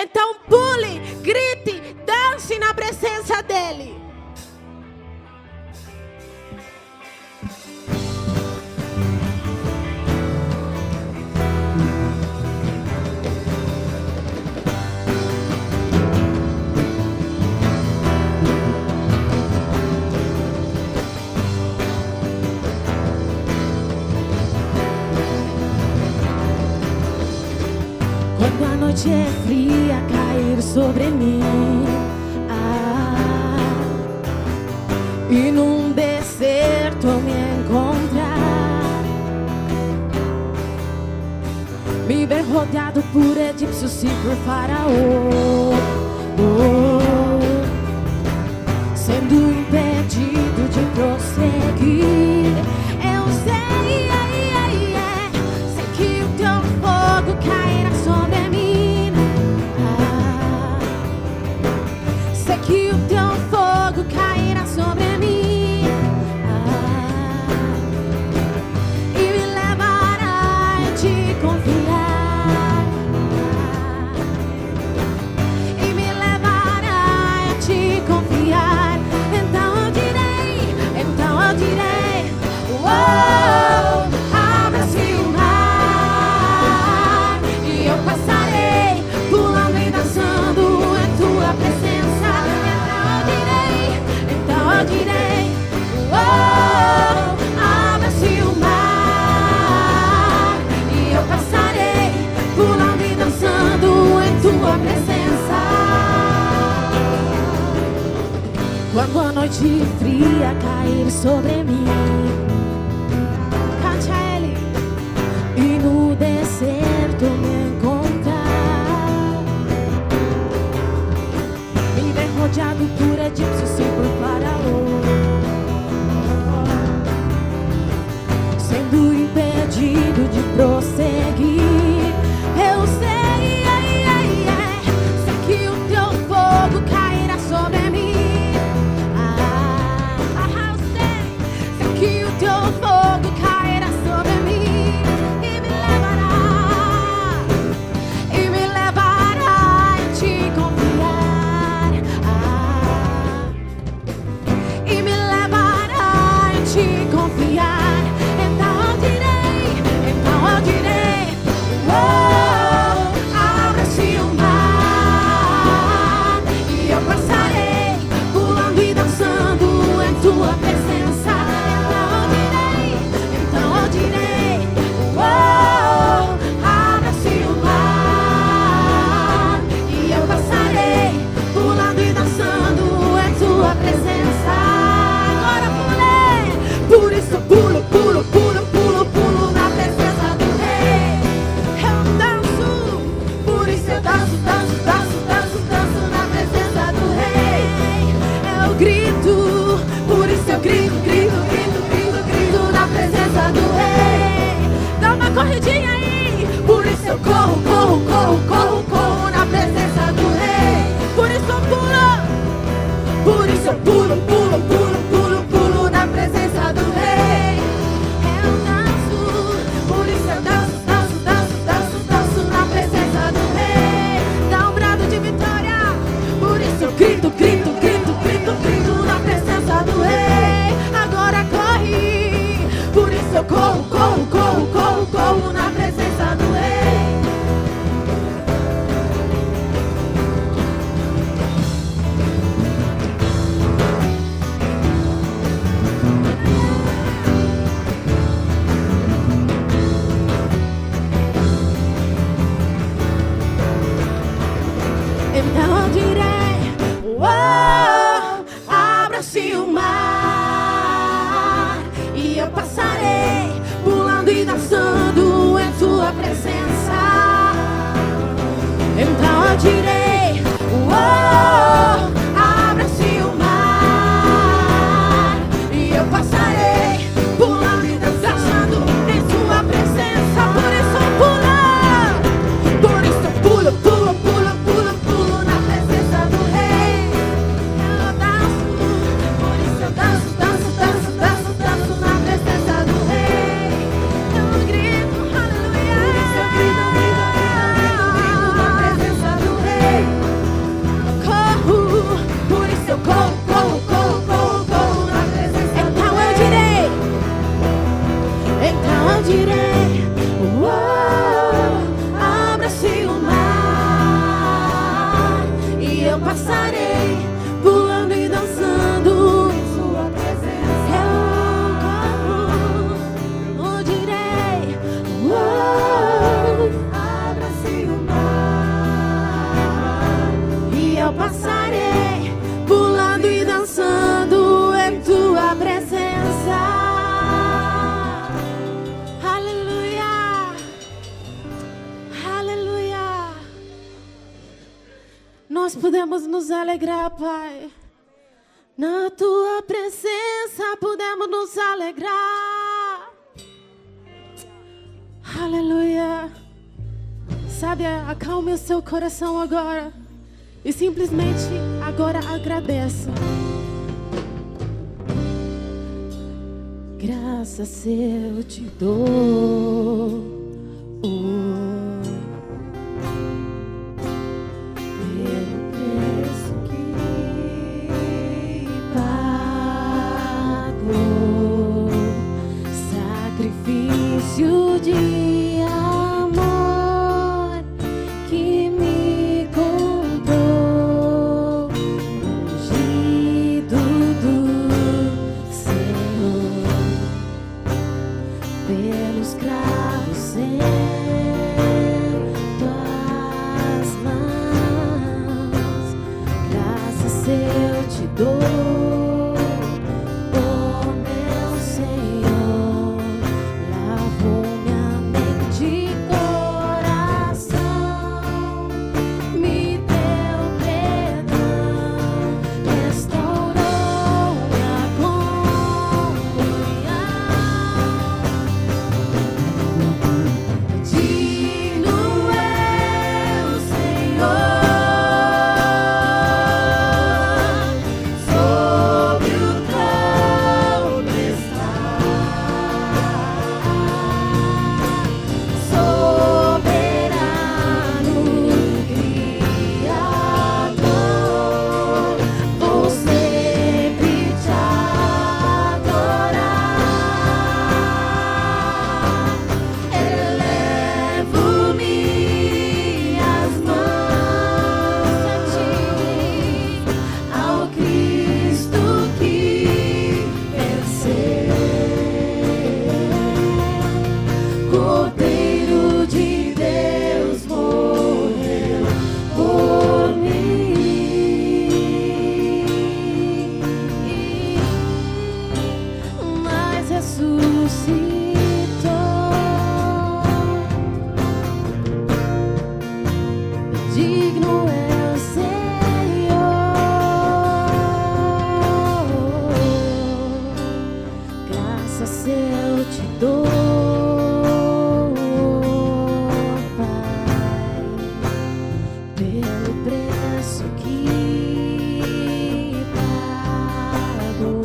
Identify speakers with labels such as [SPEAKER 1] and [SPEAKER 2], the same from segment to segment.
[SPEAKER 1] Então pule, grite, dance na presença dele.
[SPEAKER 2] Quando a noite é fria, cair sobre mim, e num deserto me encontrar, me ver rodeado por egípcios e por faraó, sendo impedido de prosseguir. Eu sei, sei que o teu fogo cairá sobre mim, sei que o teu fogo cairá sobre mim, e me levará a te confiar, e me levará a te confiar. Então eu direi, oh, abra-se o mar, e eu passarei pulando e dançando em tua presença. Então eu direi, oh, abra-se o mar, e eu passarei pulando e dançando em tua presença. Quando a noite fria cair sobre mim, cante a ele, e no deserto me encontrar, me ver rodeado por egípcios e por faraó, sendo impedido de prosseguir. Eu sei, sei que o teu fogo cairá sobre mim. Sei que o teu fogo cairá sobre mim e me levará a te confiar, e me levará a te confiar. Então eu direi, oh, abra-se o mar, e eu passarei pulando e dançando em tua presença. Então eu direi, oh, abra-se o mar, e eu passarei pulando e dançando em tua presença. Agora pulei, por isso eu pulo, pulo, pulo, pulo, pulo na presença do Rei. Eu danço, por isso eu danço, danço, danço, danço, danço na presença do Rei. Eu grito, por isso eu grito, grito, grito, grito, grito na presença do Rei. Dá uma corridinha aí, por isso eu corro, corro, corro, corro, corro na presença do Rei. Por isso eu pulo, por isso eu pulo, pulo, pulo, pulo, pulo na presença do Rei. Eu danço, por isso eu danço, danço, danço, danço, danço na presença do Rei. Dá um brado de vitória, por isso eu grito, grito, grito, grito, grito na presença do Rei. Agora corre, por isso eu corro, corro, corro, corro, corro na presença do Rei. Então eu direi, oh, abra-se o mar, e eu passarei pulando e dançando em tua presença. Então eu direi, oh, abra-se o mar, e eu passarei pulando e dançando em tua presença. Por isso eu pulo, por isso eu pulo, pulo, pulo, pulo, pulo na presença do Rei. Eu danço, por isso eu danço, danço, danço, danço, danço na presença do Rei. Eu grito, aleluia.
[SPEAKER 1] nós podemos nos alegrar, Pai. Na tua presença podemos nos alegrar. Aleluia. Sabe, acalme o seu coração agora. E simplesmente agora agradeça. Graças eu te dou. Pelo preço que pagou, sacrifício de amor que me comprou, ungido do Senhor, pelos cravos sento as mãos. Graças eu te dou, oh meu Senhor. Lavou minha mente e coração, me deu perdão, restaurou minha comunhão. Digno é o Senhor, sobre o trono está, soberano Criador. Vou sempre te adorar. Elevo minhas mãos a ti, ao Cristo que venceu, Cordeiro de Deus morreu por mim, mas ressuscitou. Digno é o Senhor. Graças eu te dou, Pai, pelo preço que pagou,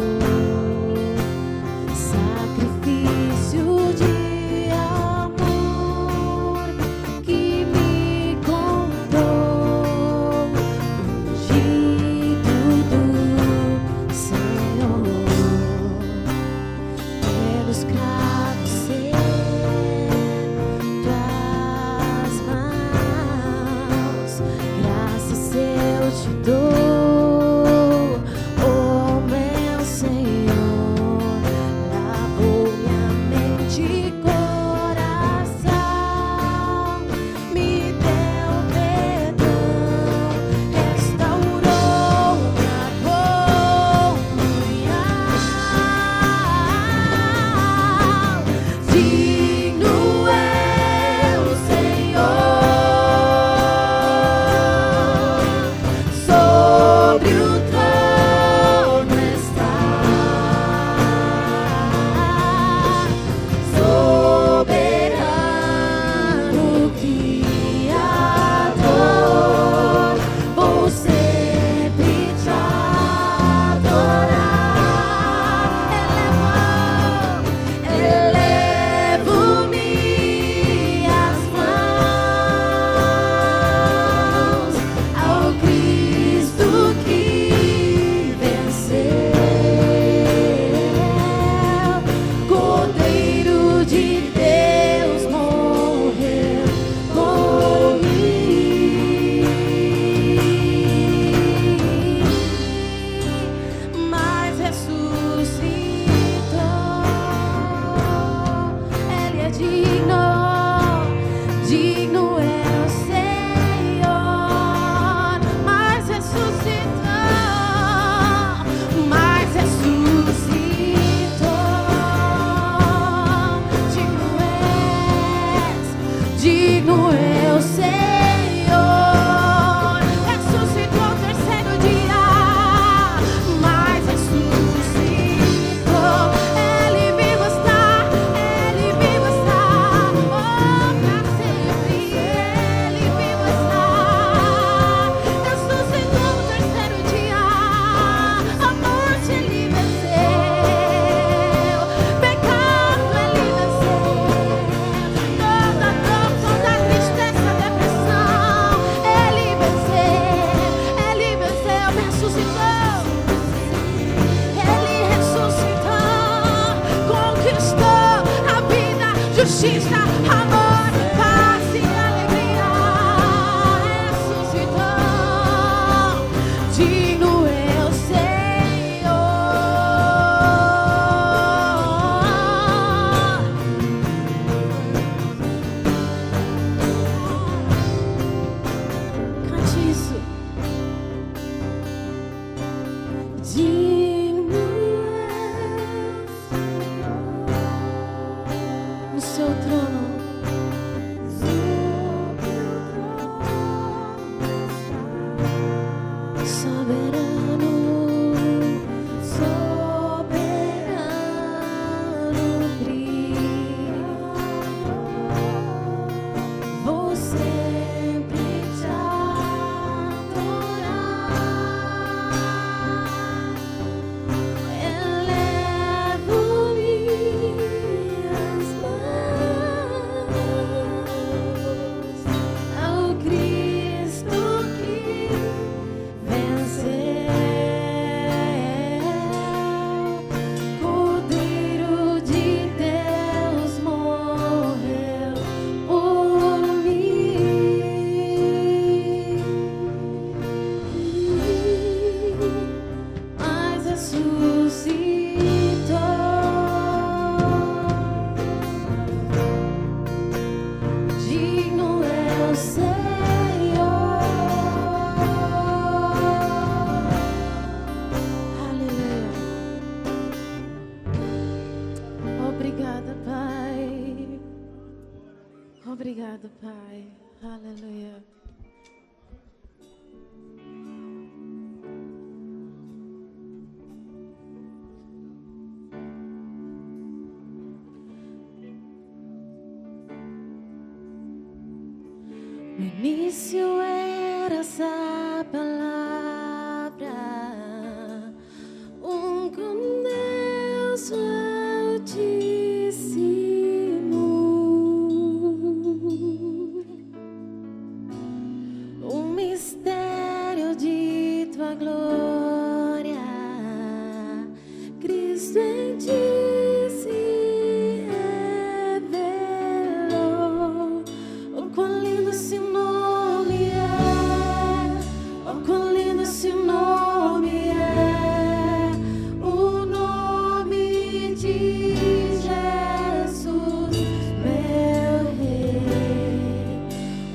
[SPEAKER 1] sacrifício de amor que me comprou, Obrigada, Pai. Obrigada, Pai. Aleluia. No início era essa palavra, com Deus Altíssimo, mistério de tua glória, Cristo em ti se revelou. Oh, quão lindo esse nome é, oh, quão lindo esse nome é, o nome de Jesus, meu Rei.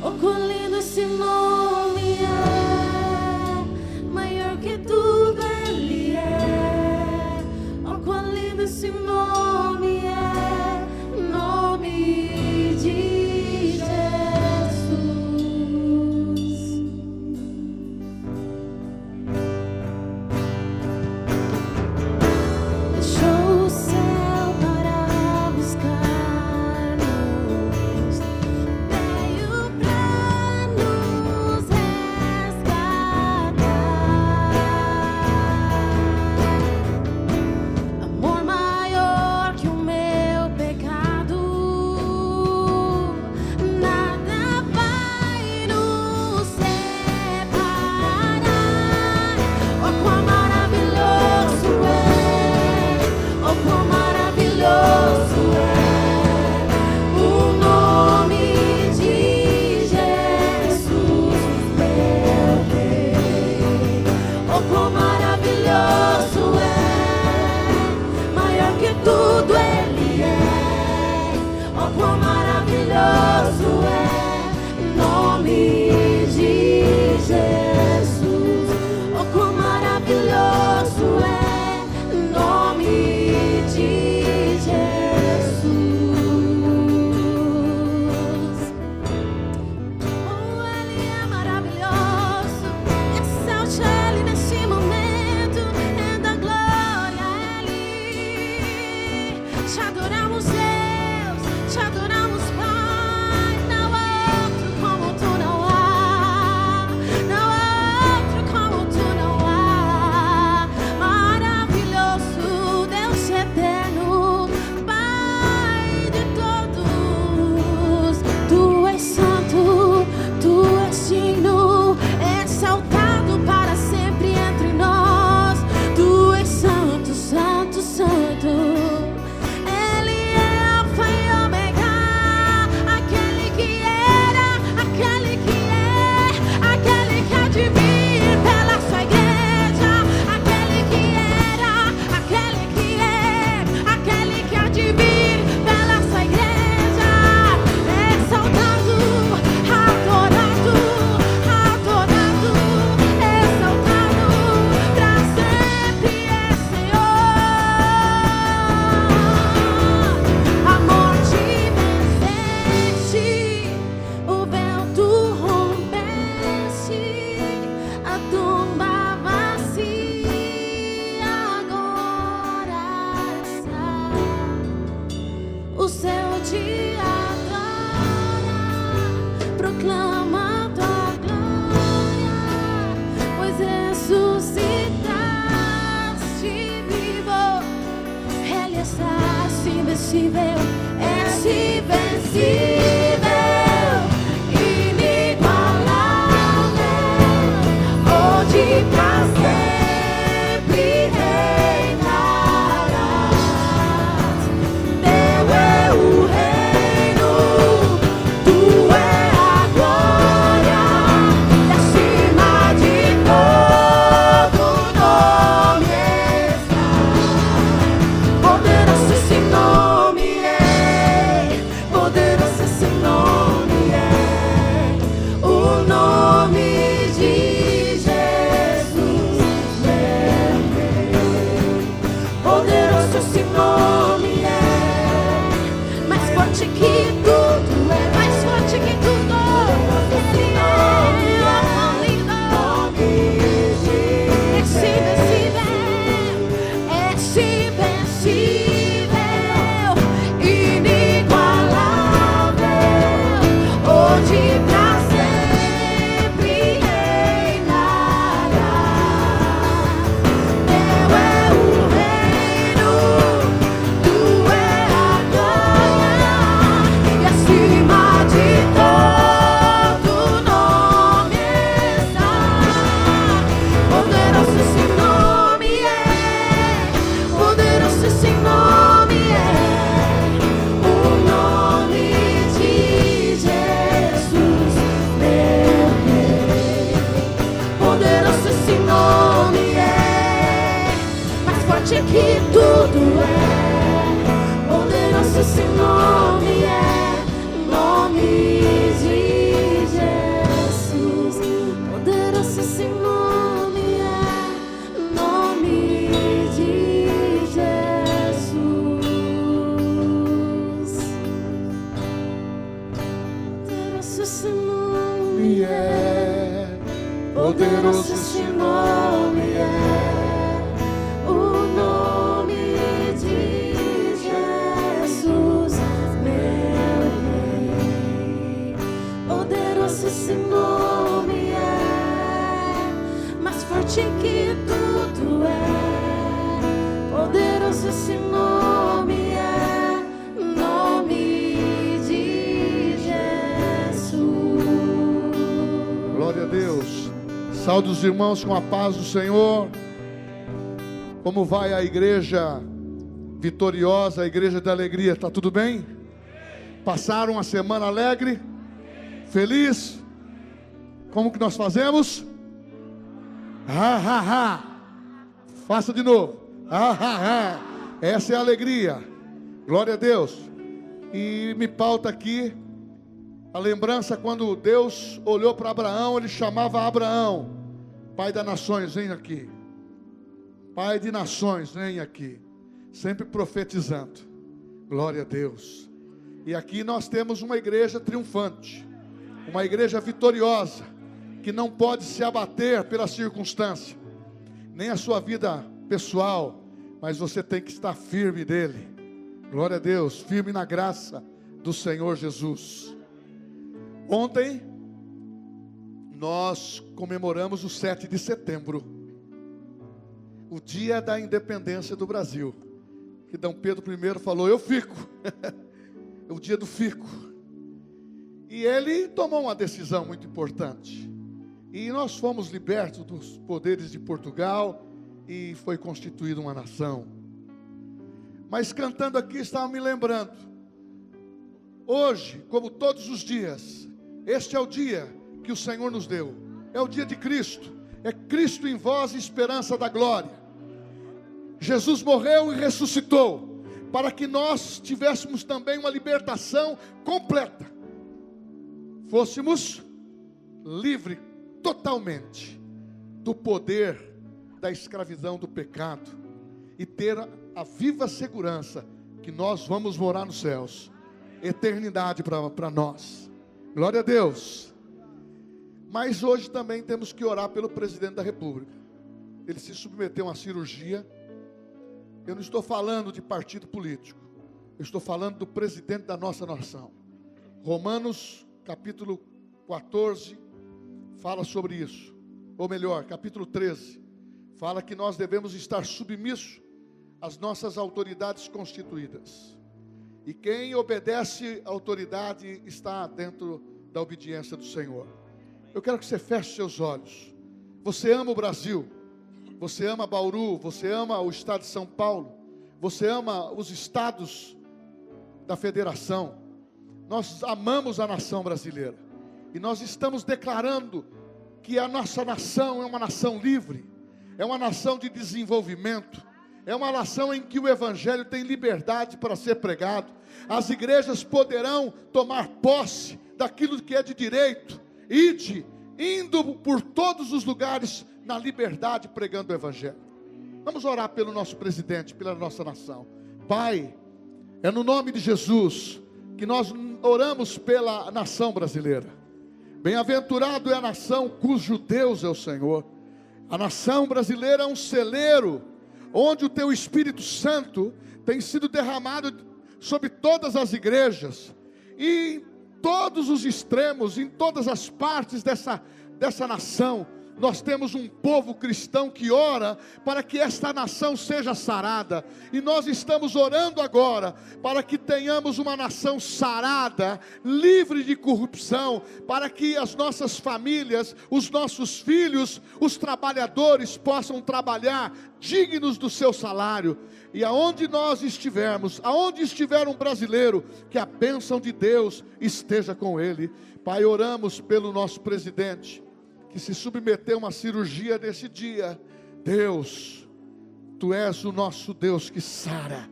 [SPEAKER 1] Oh, quão lindo esse nome é, maior que tudo Ele é. Oh, quão lindo esse nome é, nome de deixou o céu para buscar-nos, veio pra nos resgatar. Amor maior que o meu pecado, nada vai nos separar. Oh, quão maravilhoso é, oh, quão maravilhoso é o nome de Jesus, meu Rei. Oh, quão maravilhoso é, maior que tudo Ele é. Oh, quão maravilhoso é nome de Jesus. Oh, quão maravilhoso é nome de Jesus. Oh, Ele é maravilhoso. Exalte Ele nesse momento, renda glória a Ele. Te adoramos, Deus, te adoramos, Pai. Não há outro como tu, não há. Não há outro como tu, não há. Maravilhoso, Deus eterno, Pai de todos. Tu és santo, tu és digno, exaltado para sempre entre nós. Tu és santo, santo, santo. Ele é Alfa e Ômega, aquele que era, aquele que é, aquele que há de vir pela sua igreja, aquele que era, aquele que é, aquele que há de vir pela sua igreja. Exaltado, adorado, adorado, exaltado pra sempre é Senhor. A morte venceste, o vento rompeste, a tumba vazia agora está. O céu te adora, proclama tua glória, pois ressuscitaste vivo. Ele está invencível, és invencível, inigualável, onde pra sempre reinarás. Teu é o reino, tu é a glória, e acima de todo nome está. Poderoso esse nome é, poderoso esse
[SPEAKER 2] nome de Jesus, meu Deus. Poderoso esse nome é, mais forte que tudo, é mais forte que tudo. Ele que tudo é, poderoso esse nome é, nome de Jesus, poderoso esse nome é, nome de Jesus, poderoso esse nome é, poderoso esse nome é. Esse nome é mais forte que tudo é, poderoso esse nome é, nome de Jesus.
[SPEAKER 3] Glória a Deus. Saúde os irmãos com a paz do Senhor. Como vai a igreja vitoriosa, a igreja da alegria? Está tudo bem? Passaram uma semana alegre? Feliz? Como que nós fazemos? Ha, ha, ha. Faça de novo. Ha, ha, ha. Essa é a alegria. Glória a Deus. E me pauta aqui a lembrança quando Deus olhou para Abraão, ele chamava Abraão, pai das nações, vem aqui. Pai de nações, vem aqui. Sempre profetizando. Glória a Deus. E aqui nós temos uma igreja triunfante. Uma igreja vitoriosa, que não pode se abater pela circunstância, nem a sua vida pessoal, mas você tem que estar firme dele. Glória a Deus, firme na graça do Senhor Jesus. Ontem, nós comemoramos o 7 de setembro, o dia da independência do Brasil, que D. Pedro I falou, eu fico, o dia do fico. E ele tomou uma decisão muito importante. E nós fomos libertos dos poderes de Portugal e foi constituída uma nação. Mas cantando aqui, estava me lembrando. Hoje, como todos os dias, este é o dia que o Senhor nos deu. É o dia de Cristo. É Cristo em vós, esperança da glória. Jesus morreu e ressuscitou, para que nós tivéssemos também uma libertação completa. Fôssemos livres totalmente do poder da escravidão do pecado e ter a viva segurança que nós vamos morar nos céus, eternidade para nós. Glória a Deus. Mas hoje também temos que orar pelo presidente da República. Ele se submeteu a uma cirurgia. Eu não estou falando de partido político, eu estou falando do presidente da nossa nação. Romanos capítulo 14 fala sobre isso, ou melhor, capítulo 13 fala que nós devemos estar submissos às nossas autoridades constituídas, e quem obedece à autoridade está dentro da obediência do Senhor. Eu quero que você feche seus olhos. Você ama o Brasil, você ama Bauru, você ama o estado de São Paulo, você ama os estados da federação. Nós amamos a nação brasileira. E nós estamos declarando que a nossa nação é uma nação livre. É uma nação de desenvolvimento. É uma nação em que o evangelho tem liberdade para ser pregado. As igrejas poderão tomar posse daquilo que é de direito. Ide indo por todos os lugares na liberdade, pregando o Evangelho. Vamos orar pelo nosso presidente, pela nossa nação. Pai, é no nome de Jesus que nós oramos pela nação brasileira. Bem-aventurado é a nação cujo Deus é o Senhor. A nação brasileira é um celeiro, onde o Teu Espírito Santo tem sido derramado sobre todas as igrejas, e em todos os extremos, em todas as partes dessa nação. Nós temos um povo cristão que ora para que esta nação seja sarada. E nós estamos orando agora para que tenhamos uma nação sarada, livre de corrupção, para que as nossas famílias, os nossos filhos, os trabalhadores possam trabalhar dignos do seu salário. E aonde nós estivermos, aonde estiver um brasileiro, que a bênção de Deus esteja com ele. Pai, oramos pelo nosso presidente, que se submeteu a uma cirurgia nesse dia. Deus, Tu és o nosso Deus que sara.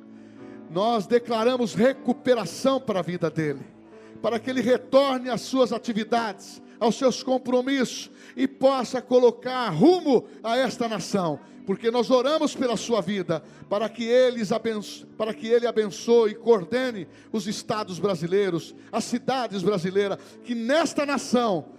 [SPEAKER 3] Nós declaramos recuperação para a vida dele, para que ele retorne às suas atividades, aos seus compromissos, e possa colocar rumo a esta nação, porque nós oramos pela sua vida, para que ele abençoe e coordene os estados brasileiros, as cidades brasileiras, que nesta nação,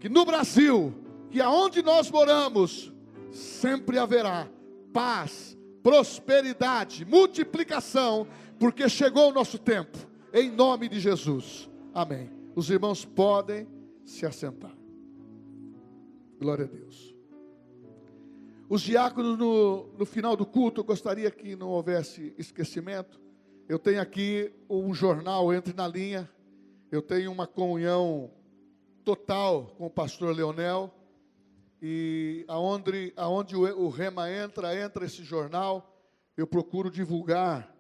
[SPEAKER 3] que no Brasil, que aonde nós moramos, sempre haverá paz, prosperidade, multiplicação, porque chegou o nosso tempo, em nome de Jesus, amém. Os irmãos podem se assentar. Glória a Deus. Os diáconos no final do culto, eu gostaria que não houvesse esquecimento. Eu tenho aqui um jornal, entre na linha. Eu tenho uma comunhão total com o pastor Leonel, e aonde o Rema entra esse jornal. Eu procuro divulgar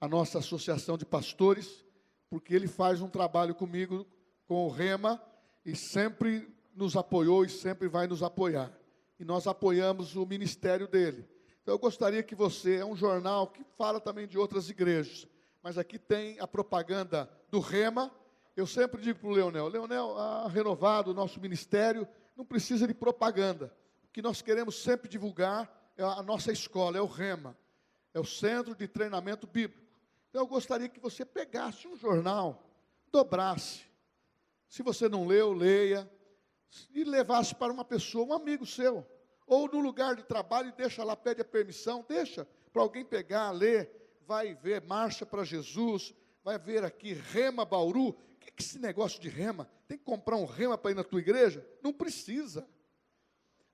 [SPEAKER 3] a nossa associação de pastores, porque ele faz um trabalho comigo, com o Rema, e sempre nos apoiou e sempre vai nos apoiar, e nós apoiamos o ministério dele. Então eu gostaria que você, é um jornal que fala também de outras igrejas, mas aqui tem a propaganda do Rema. Eu sempre digo para o Leonel, renovado o nosso ministério, não precisa de propaganda. O que nós queremos sempre divulgar é a nossa escola, é o Rema, é o Centro de Treinamento Bíblico. Então eu gostaria que você pegasse um jornal, dobrasse, se você não leu, leia, e levasse para uma pessoa, um amigo seu, ou no lugar de trabalho, e deixa lá, pede a permissão, deixa para alguém pegar, ler, vai ver Marcha para Jesus, vai ver aqui Rema Bauru. O que é esse negócio de Rema? Tem que comprar um Rema para ir na tua igreja? Não precisa.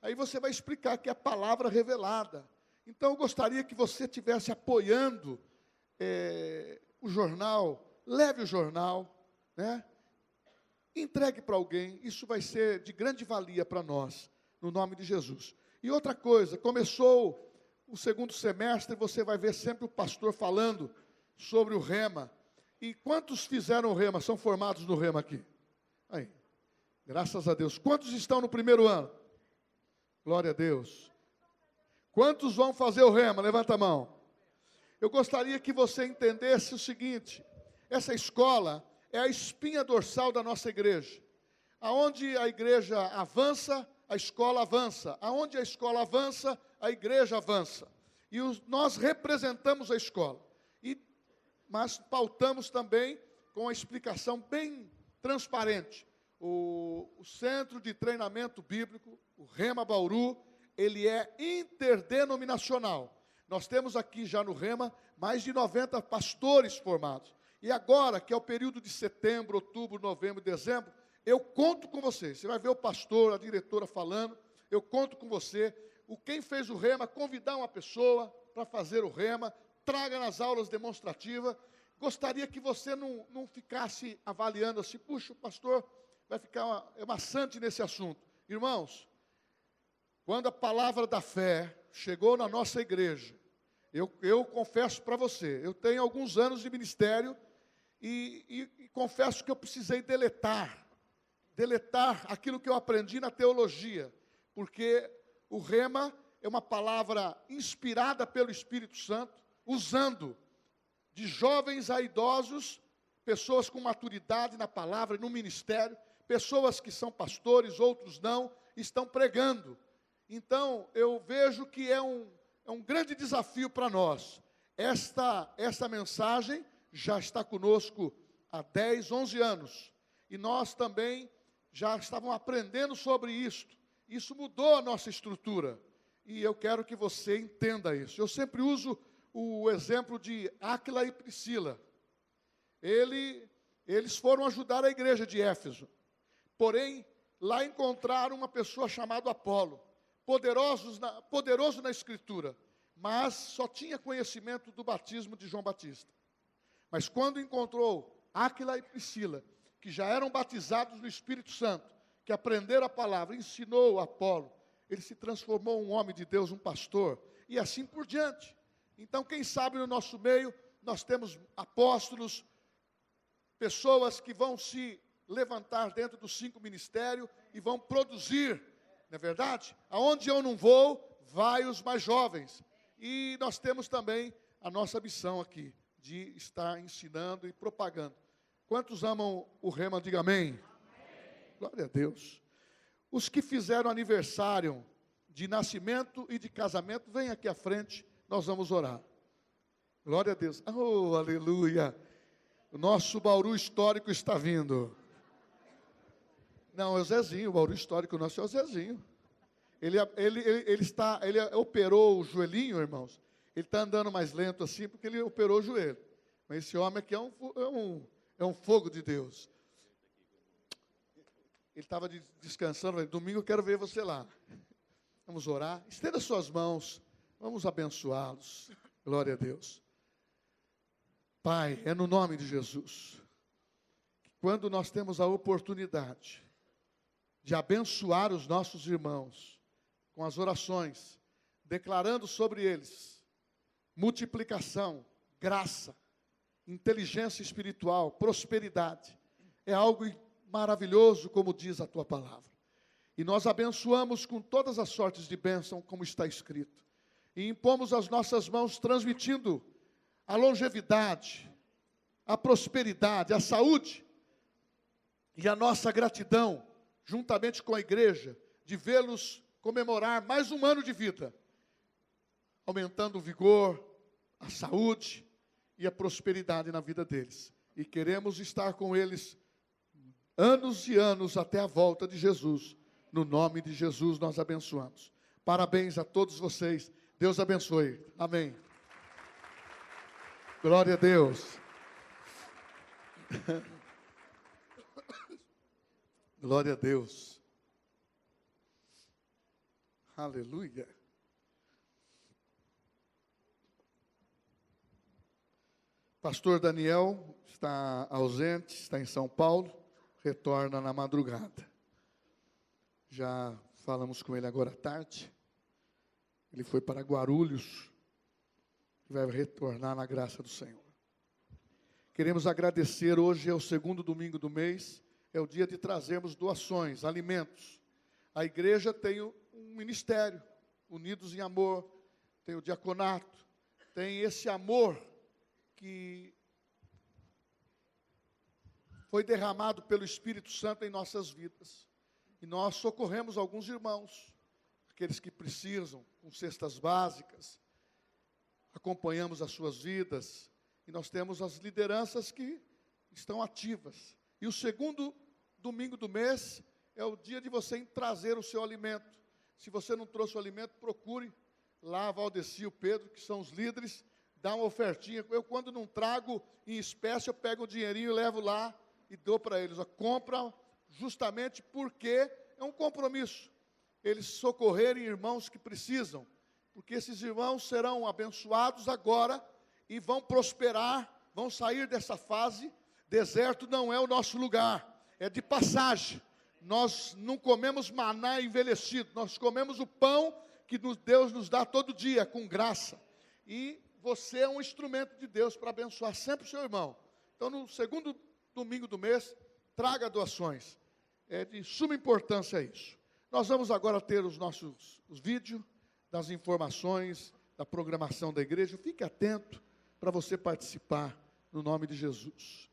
[SPEAKER 3] Aí você vai explicar que é a palavra revelada. Então eu gostaria que você estivesse apoiando o jornal, leve o jornal, né? Entregue para alguém, isso vai ser de grande valia para nós, no nome de Jesus. E outra coisa, começou o segundo semestre, você vai ver sempre o pastor falando sobre o Rema. E quantos fizeram o Rema, são formados no Rema aqui? Aí, graças a Deus. Quantos estão no primeiro ano? Glória a Deus. Quantos vão fazer o Rema? Levanta a mão. Eu gostaria que você entendesse o seguinte: essa escola é a espinha dorsal da nossa igreja. Aonde a igreja avança, a escola avança. Aonde a escola avança, a igreja avança. E nós representamos a escola. Mas pautamos também com a explicação bem transparente. O Centro de Treinamento Bíblico, o Rema Bauru, ele é interdenominacional. Nós temos aqui já no Rema mais de 90 pastores formados. E agora, que é o período de setembro, outubro, novembro e dezembro, eu conto com você. Você vai ver o pastor, a diretora falando, eu conto com você. Quem fez o Rema, convidar uma pessoa para fazer o Rema, traga nas aulas demonstrativas. Gostaria que você não ficasse avaliando assim, puxa, o pastor vai ficar maçante nesse assunto. Irmãos, quando a palavra da fé chegou na nossa igreja, eu confesso para você, eu tenho alguns anos de ministério, e confesso que eu precisei deletar aquilo que eu aprendi na teologia, porque o Rema é uma palavra inspirada pelo Espírito Santo, usando de jovens a idosos, pessoas com maturidade na palavra e no ministério, pessoas que são pastores, outros não, estão pregando. Então, eu vejo que é um grande desafio para nós. Esta mensagem já está conosco há 10, 11 anos. E nós também já estávamos aprendendo sobre isto. Isso mudou a nossa estrutura. E eu quero que você entenda isso. Eu sempre uso o exemplo de Áquila e Priscila. Eles foram ajudar a igreja de Éfeso. Porém, lá encontraram uma pessoa chamada Apolo, poderoso na Escritura, mas só tinha conhecimento do batismo de João Batista. Mas quando encontrou Áquila e Priscila, que já eram batizados no Espírito Santo, que aprenderam a palavra, ensinou Apolo, ele se transformou em um homem de Deus, um pastor, e assim por diante. Então, quem sabe no nosso meio, nós temos apóstolos, pessoas que vão se levantar dentro dos 5 ministérios e vão produzir, não é verdade? Aonde eu não vou, vai os mais jovens. E nós temos também a nossa missão aqui, de estar ensinando e propagando. Quantos amam o rema? Diga amém. Glória a Deus. Os que fizeram aniversário de nascimento e de casamento, vem aqui à frente, nós vamos orar. Glória a Deus. Oh, aleluia. O nosso Bauru histórico está vindo. Não, é o Zezinho, o Bauru histórico nosso é o Zezinho. Ele operou o joelhinho, irmãos. Ele está andando mais lento assim, porque ele operou o joelho. Mas esse homem aqui é um fogo de Deus. Ele estava descansando, domingo eu quero ver você lá. Vamos orar. Estenda suas mãos, vamos abençoá-los. Glória a Deus. Pai, é no nome de Jesus, que quando nós temos a oportunidade de abençoar os nossos irmãos, com as orações, declarando sobre eles multiplicação, graça, inteligência espiritual, prosperidade, é algo maravilhoso, como diz a tua palavra. E nós abençoamos com todas as sortes de bênção, como está escrito. E impomos as nossas mãos, transmitindo a longevidade, a prosperidade, a saúde e a nossa gratidão, juntamente com a igreja, de vê-los comemorar mais um ano de vida, aumentando o vigor, a saúde e a prosperidade na vida deles. E queremos estar com eles anos e anos até a volta de Jesus. No nome de Jesus nós abençoamos. Parabéns a todos vocês. Deus abençoe. Amém. Glória a Deus. Glória a Deus. Aleluia. Pastor Daniel está ausente, está em São Paulo, retorna na madrugada. Já falamos com ele agora à tarde. Ele foi para Guarulhos e vai retornar na graça do Senhor. Queremos agradecer, hoje é o 2º domingo do mês, é o dia de trazermos doações, alimentos. A igreja tem um ministério, Unidos em Amor, tem o diaconato, tem esse amor que foi derramado pelo Espírito Santo em nossas vidas. E nós socorremos alguns irmãos, aqueles que precisam, com cestas básicas, acompanhamos as suas vidas, e nós temos as lideranças que estão ativas. E o 2º domingo do mês é o dia de você trazer o seu alimento. Se você não trouxe o alimento, procure lá a Valdeci e o Pedro, que são os líderes, dá uma ofertinha. Eu, quando não trago em espécie, eu pego o dinheirinho, levo lá e dou para eles. Compra justamente porque é um compromisso. Eles socorrerem irmãos que precisam, porque esses irmãos serão abençoados agora e vão prosperar, vão sair dessa fase. Deserto não é o nosso lugar, é de passagem. Nós não comemos maná envelhecido, nós comemos o pão que Deus nos dá todo dia, com graça. E você é um instrumento de Deus para abençoar sempre o seu irmão. Então, no 2º domingo do mês, traga doações. É de suma importância isso. Nós vamos agora ter os vídeos das informações, da programação da igreja. Fique atento para você participar, no nome de Jesus.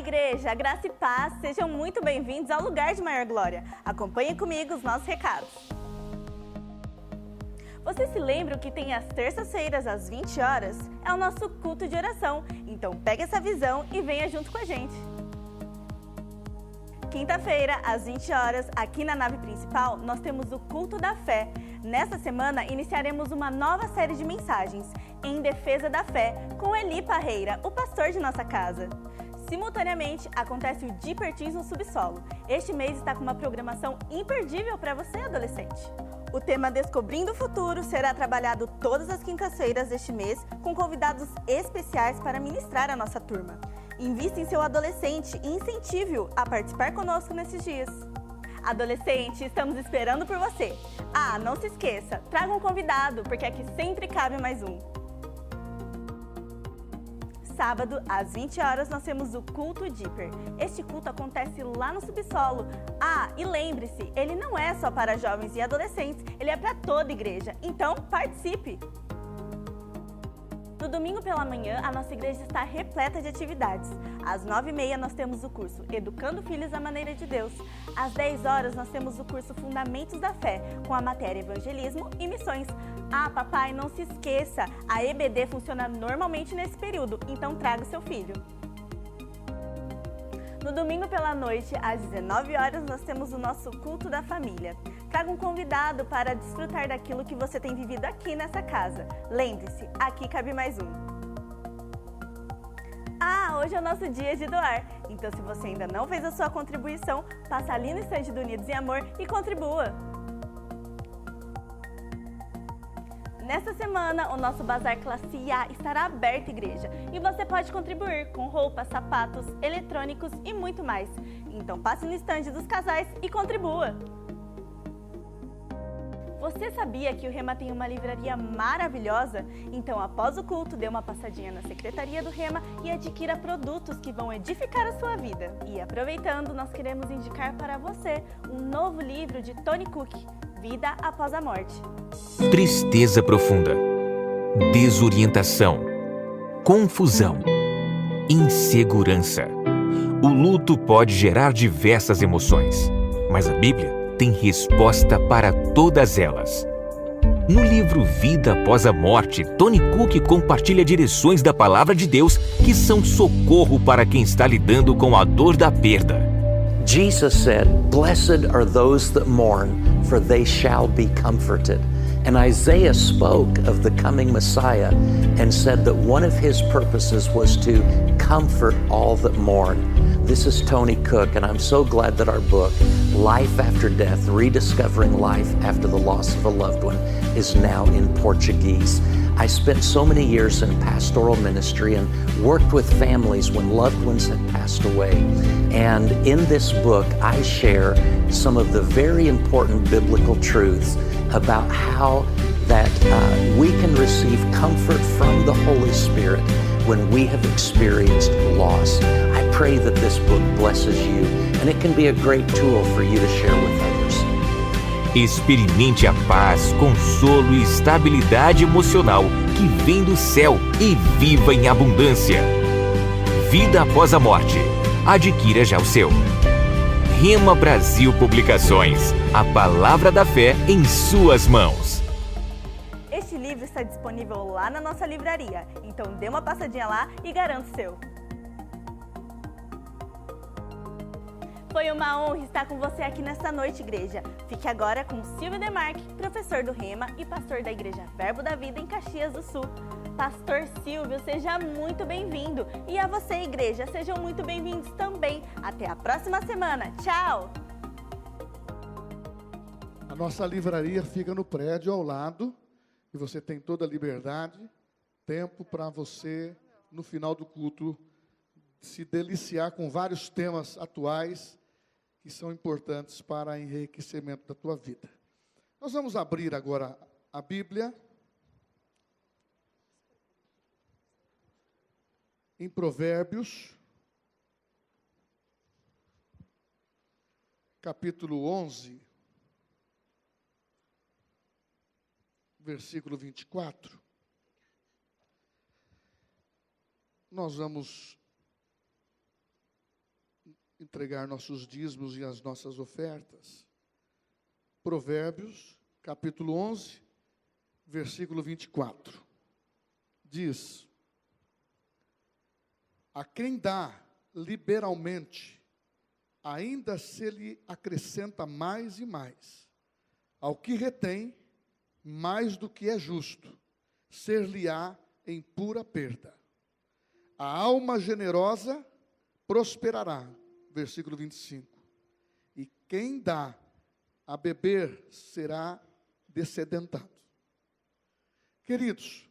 [SPEAKER 2] igreja, graça e paz, sejam muito bem-vindos ao lugar de maior glória. Acompanhem comigo os nossos recados. Você se lembra que tem às terças-feiras, às 20 horas? É o nosso culto de oração, então pegue essa visão e venha junto com a gente. Quinta-feira, às 20 horas, aqui na nave principal, nós temos o Culto da Fé. Nesta semana, iniciaremos uma nova série de mensagens, Em Defesa da Fé, com Eli Parreira, o pastor de nossa casa. Simultaneamente, acontece o Deeper Teens no Subsolo. Este mês está com uma programação imperdível para você, adolescente. O tema Descobrindo o Futuro será trabalhado todas as quintas-feiras deste mês, com convidados especiais para ministrar a nossa turma. Invista em seu adolescente e incentive-o a participar conosco nesses dias. Adolescente, estamos esperando por você. Ah, não se esqueça, traga um convidado, porque aqui sempre cabe mais um. Sábado, às 20 horas, nós temos o Culto Deeper. Este culto acontece lá no subsolo. Ah, e lembre-se, ele não é só para jovens e adolescentes, ele é para toda a igreja. Então, participe! No domingo pela manhã, a nossa igreja está repleta de atividades. Às 9h30, nós temos o curso Educando Filhos à Maneira de Deus. Às 10 horas, nós temos o curso Fundamentos da Fé, com a matéria Evangelismo e Missões. Ah, papai, não se esqueça, a EBD funciona normalmente nesse período, então traga o seu filho. No domingo pela noite, às 19 horas, nós temos o nosso Culto da Família. Traga um convidado para desfrutar daquilo que você tem vivido aqui nessa casa. Lembre-se, aqui cabe mais um. Ah, hoje é o nosso dia de doar. Então, se você ainda não fez a sua contribuição, passa ali no estande do Unidos em Amor e contribua. Nesta semana, o nosso Bazar Classe A estará aberto, igreja, e você pode contribuir com roupas, sapatos, eletrônicos e muito mais. Então passe no estande dos casais e contribua! Você sabia que o Rema tem uma livraria maravilhosa? Então, após o culto, dê uma passadinha na secretaria do Rema e adquira produtos que vão edificar a sua vida. E aproveitando, nós queremos indicar para você um novo livro de Tony Cook, Vida Após a Morte.
[SPEAKER 4] Tristeza profunda, desorientação, confusão, insegurança. O luto pode gerar diversas emoções, mas a Bíblia tem resposta para todas elas. No livro Vida Após a Morte, Tony Cook compartilha direções da Palavra de Deus que são socorro para quem está lidando com a dor da perda.
[SPEAKER 5] Jesus said, "Blessed are those that mourn, for they shall be comforted." And Isaiah spoke of the coming Messiah and said that one of his purposes was to comfort all that mourn. This is Tony Cook, and I'm so glad that our book, Life After Death, Rediscovering Life After the Loss of a Loved One, is now in Portuguese. I spent so many years in pastoral ministry and worked with families when loved ones had passed away. And in this book, I share some of the very important biblical truths about how that we can receive comfort from the Holy Spirit when we have experienced loss. I pray that this book blesses you, and it can be a great tool for you to share with others.
[SPEAKER 4] Experimente a paz, consolo e estabilidade emocional que vem do céu e viva em abundância. Vida Após a Morte. Adquira já o seu. Rema Brasil Publicações. A Palavra da Fé em suas mãos.
[SPEAKER 2] Este livro está disponível lá na nossa livraria, então dê uma passadinha lá e garanta o seu. Foi uma honra estar com você aqui nesta noite, igreja. Fique agora com Silvio Demarque, professor do Rema e pastor da Igreja Verbo da Vida em Caxias do Sul. Pastor Silvio, seja muito bem-vindo. E a você, igreja, sejam muito bem-vindos também. Até a próxima semana. Tchau!
[SPEAKER 3] A nossa livraria fica no prédio ao lado e você tem toda a liberdade, tempo para você, no final do culto, se deliciar com vários temas atuais que são importantes para enriquecimento da tua vida. Nós vamos abrir agora a Bíblia em Provérbios, capítulo 11, versículo 24. Nós vamos entregar nossos dízimos e as nossas ofertas. Provérbios, capítulo 11, versículo 24. Diz: a quem dá liberalmente, ainda se lhe acrescenta mais e mais. Ao que retém, mais do que é justo, ser-lhe-á em pura perda. A alma generosa prosperará. Versículo 25. E quem dá a beber será dessedentado. Queridos,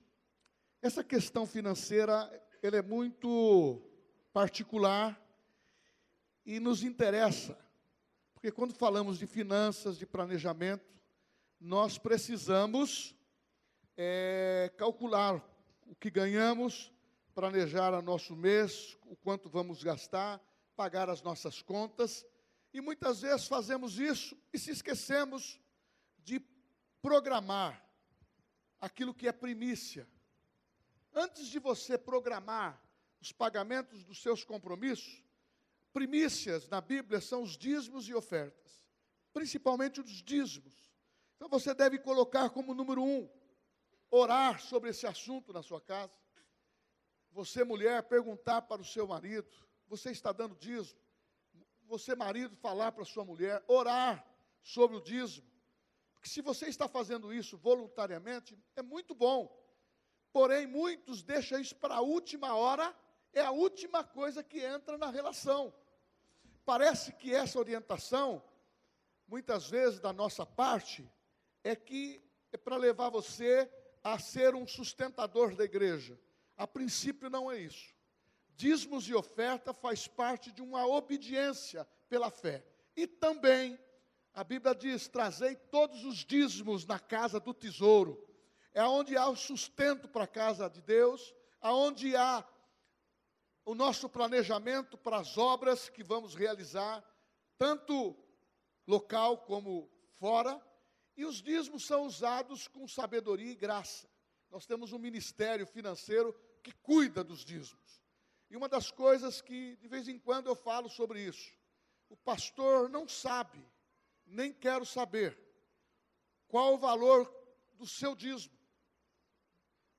[SPEAKER 3] essa questão financeira, ela é muito particular e nos interessa, porque quando falamos de finanças, de planejamento, nós precisamos calcular o que ganhamos, planejar o nosso mês, o quanto vamos gastar, pagar as nossas contas, e muitas vezes fazemos isso e se esquecemos de programar aquilo que é primícia. Antes de você programar os pagamentos dos seus compromissos, primícias na Bíblia são os dízimos e ofertas, principalmente os dízimos. Então você deve colocar como número 1, orar sobre esse assunto na sua casa. Você, mulher, perguntar para o seu marido: você está dando dízimo? Você, marido, falar para a sua mulher, orar sobre o dízimo. Porque se você está fazendo isso voluntariamente, é muito bom. Porém, muitos deixam isso para a última hora, é a última coisa que entra na relação. Parece que essa orientação, muitas vezes da nossa parte, é para levar você a ser um sustentador da igreja. A princípio não é isso. Dízimos e oferta faz parte de uma obediência pela fé. E também, a Bíblia diz: trazei todos os dízimos na casa do tesouro. É onde há o sustento para a casa de Deus, aonde há o nosso planejamento para as obras que vamos realizar, tanto local como fora, e os dízimos são usados com sabedoria e graça. Nós temos um ministério financeiro que cuida dos dízimos. E uma das coisas que, de vez em quando, eu falo sobre isso, o pastor não sabe, nem quero saber, qual o valor do seu dízimo.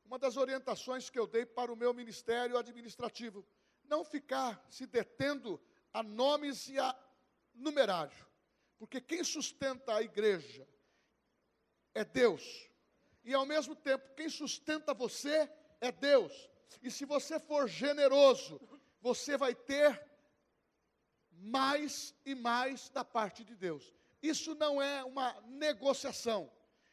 [SPEAKER 3] Uma das orientações que eu dei para o meu ministério administrativo, não ficar se detendo a nomes e a numerário, porque quem sustenta a igreja é Deus, e ao mesmo tempo, quem sustenta você é Deus. E se você for generoso, você vai ter mais e mais da parte de Deus. Isso não é uma negociação,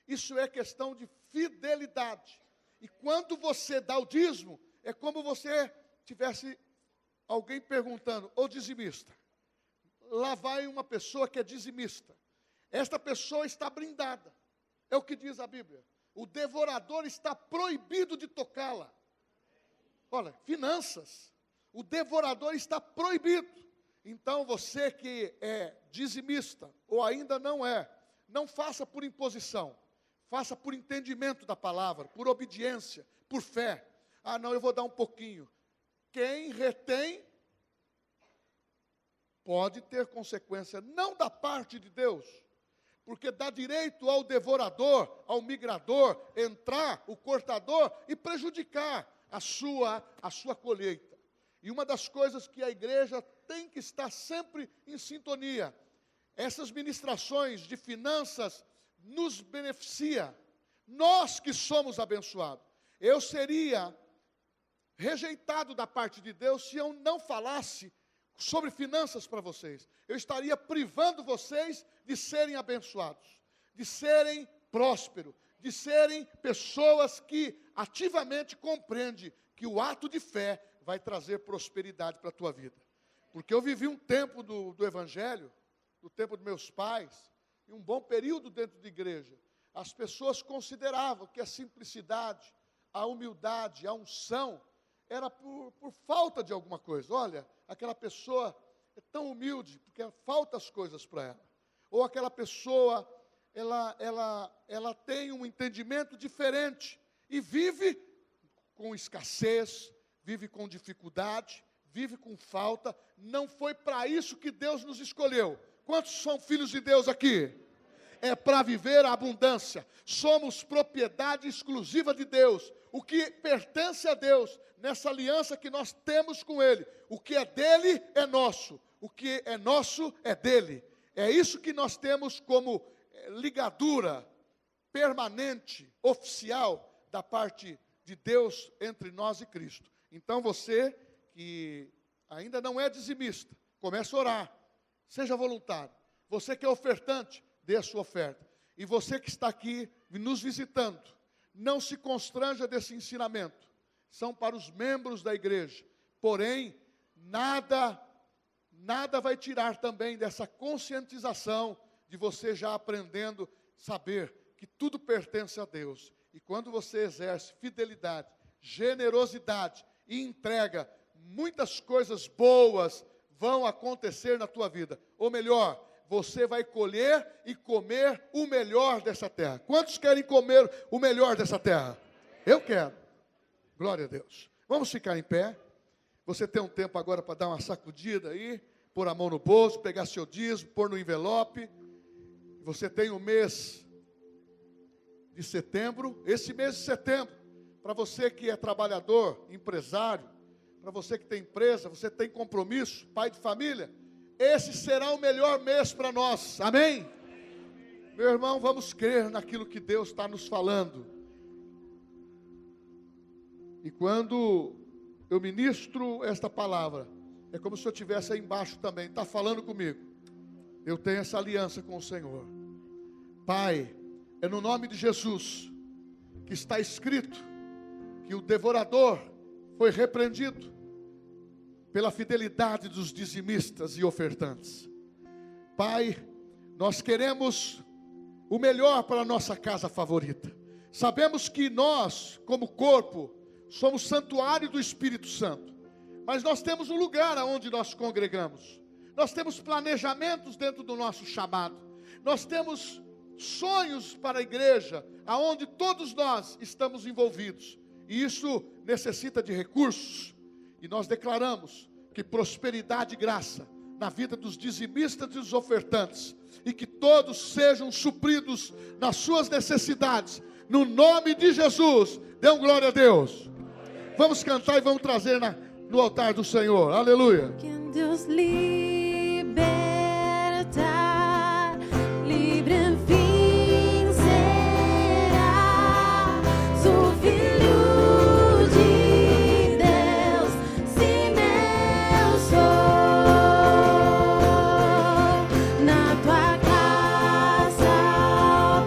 [SPEAKER 3] isso é questão de fidelidade. E quando você dá o dízimo, é como você tivesse alguém perguntando: ô dizimista, lá vai uma pessoa que é dizimista, esta pessoa está blindada, é o que diz a Bíblia, o devorador está proibido de tocá-la. Olha, finanças, o devorador está proibido. Então você que é dizimista, ou ainda não é, não faça por imposição, faça por entendimento da palavra, por obediência, por fé. Ah, não, eu vou dar um pouquinho. Quem retém pode ter consequência, não da parte de Deus, porque dá direito ao devorador, ao migrador, entrar, o cortador, e prejudicar a sua colheita. E uma das coisas que a igreja tem que estar sempre em sintonia, essas ministrações de finanças nos beneficia, nós que somos abençoados. Eu seria rejeitado da parte de Deus se eu não falasse sobre finanças para vocês. Eu estaria privando vocês de serem abençoados, de serem prósperos, de serem pessoas que ativamente compreendem que o ato de fé vai trazer prosperidade para a tua vida. Porque eu vivi um tempo do Evangelho, do tempo dos meus pais, e um bom período dentro de igreja. As pessoas consideravam que a simplicidade, a humildade, a unção, era por falta de alguma coisa. Olha, aquela pessoa é tão humilde, porque faltam as coisas para ela. Ou aquela pessoa, ela tem um entendimento diferente, e vive com escassez, vive com dificuldade, vive com falta. Não foi para isso que Deus nos escolheu. Quantos são filhos de Deus aqui? É para viver a abundância. Somos propriedade exclusiva de Deus. O que pertence a Deus, nessa aliança que nós temos com Ele. O que é dele é nosso. O que é nosso é dele. É isso que nós temos como ligadura permanente, oficial, da parte de Deus entre nós e Cristo. Então você que ainda não é dizimista, comece a orar, seja voluntário. Você que é ofertante, dê a sua oferta. E você que está aqui nos visitando, não se constranja desse ensinamento. São para os membros da igreja. Porém, nada vai tirar também dessa conscientização de você já aprendendo, saber que tudo pertence a Deus. E quando você exerce fidelidade, generosidade e entrega, muitas coisas boas vão acontecer na tua vida. Ou melhor, você vai colher e comer o melhor dessa terra. Quantos querem comer o melhor dessa terra? Eu quero. Glória a Deus. Vamos ficar em pé. Você tem um tempo agora para dar uma sacudida aí, pôr a mão no bolso, pegar seu dízimo, pôr no envelope. Você tem o mês de setembro. Esse mês de setembro, para você que é trabalhador, empresário, para você que tem empresa, você tem compromisso, pai de família, esse será o melhor mês para nós, amém? Meu irmão, vamos crer naquilo que Deus está nos falando. E quando eu ministro esta palavra, é como se eu estivesse aí embaixo também, está falando comigo. Eu tenho essa aliança com o Senhor. Pai, é no nome de Jesus que está escrito que o devorador foi repreendido pela fidelidade dos dizimistas e ofertantes. Pai, nós queremos o melhor para a nossa casa favorita. Sabemos que nós, como corpo, somos santuário do Espírito Santo. Mas nós temos um lugar onde nós congregamos. Nós temos planejamentos dentro do nosso chamado. Nós temos sonhos para a igreja, aonde todos nós estamos envolvidos. E isso necessita de recursos. E nós declaramos que prosperidade e graça na vida dos dizimistas e dos ofertantes, e que todos sejam supridos nas suas necessidades, no nome de Jesus. Dê um glória a Deus. Vamos cantar e vamos trazer no altar do Senhor, aleluia.
[SPEAKER 1] Quem Deus libertar, livre enfim será. Sou filho de Deus, sim eu sou. Na tua casa,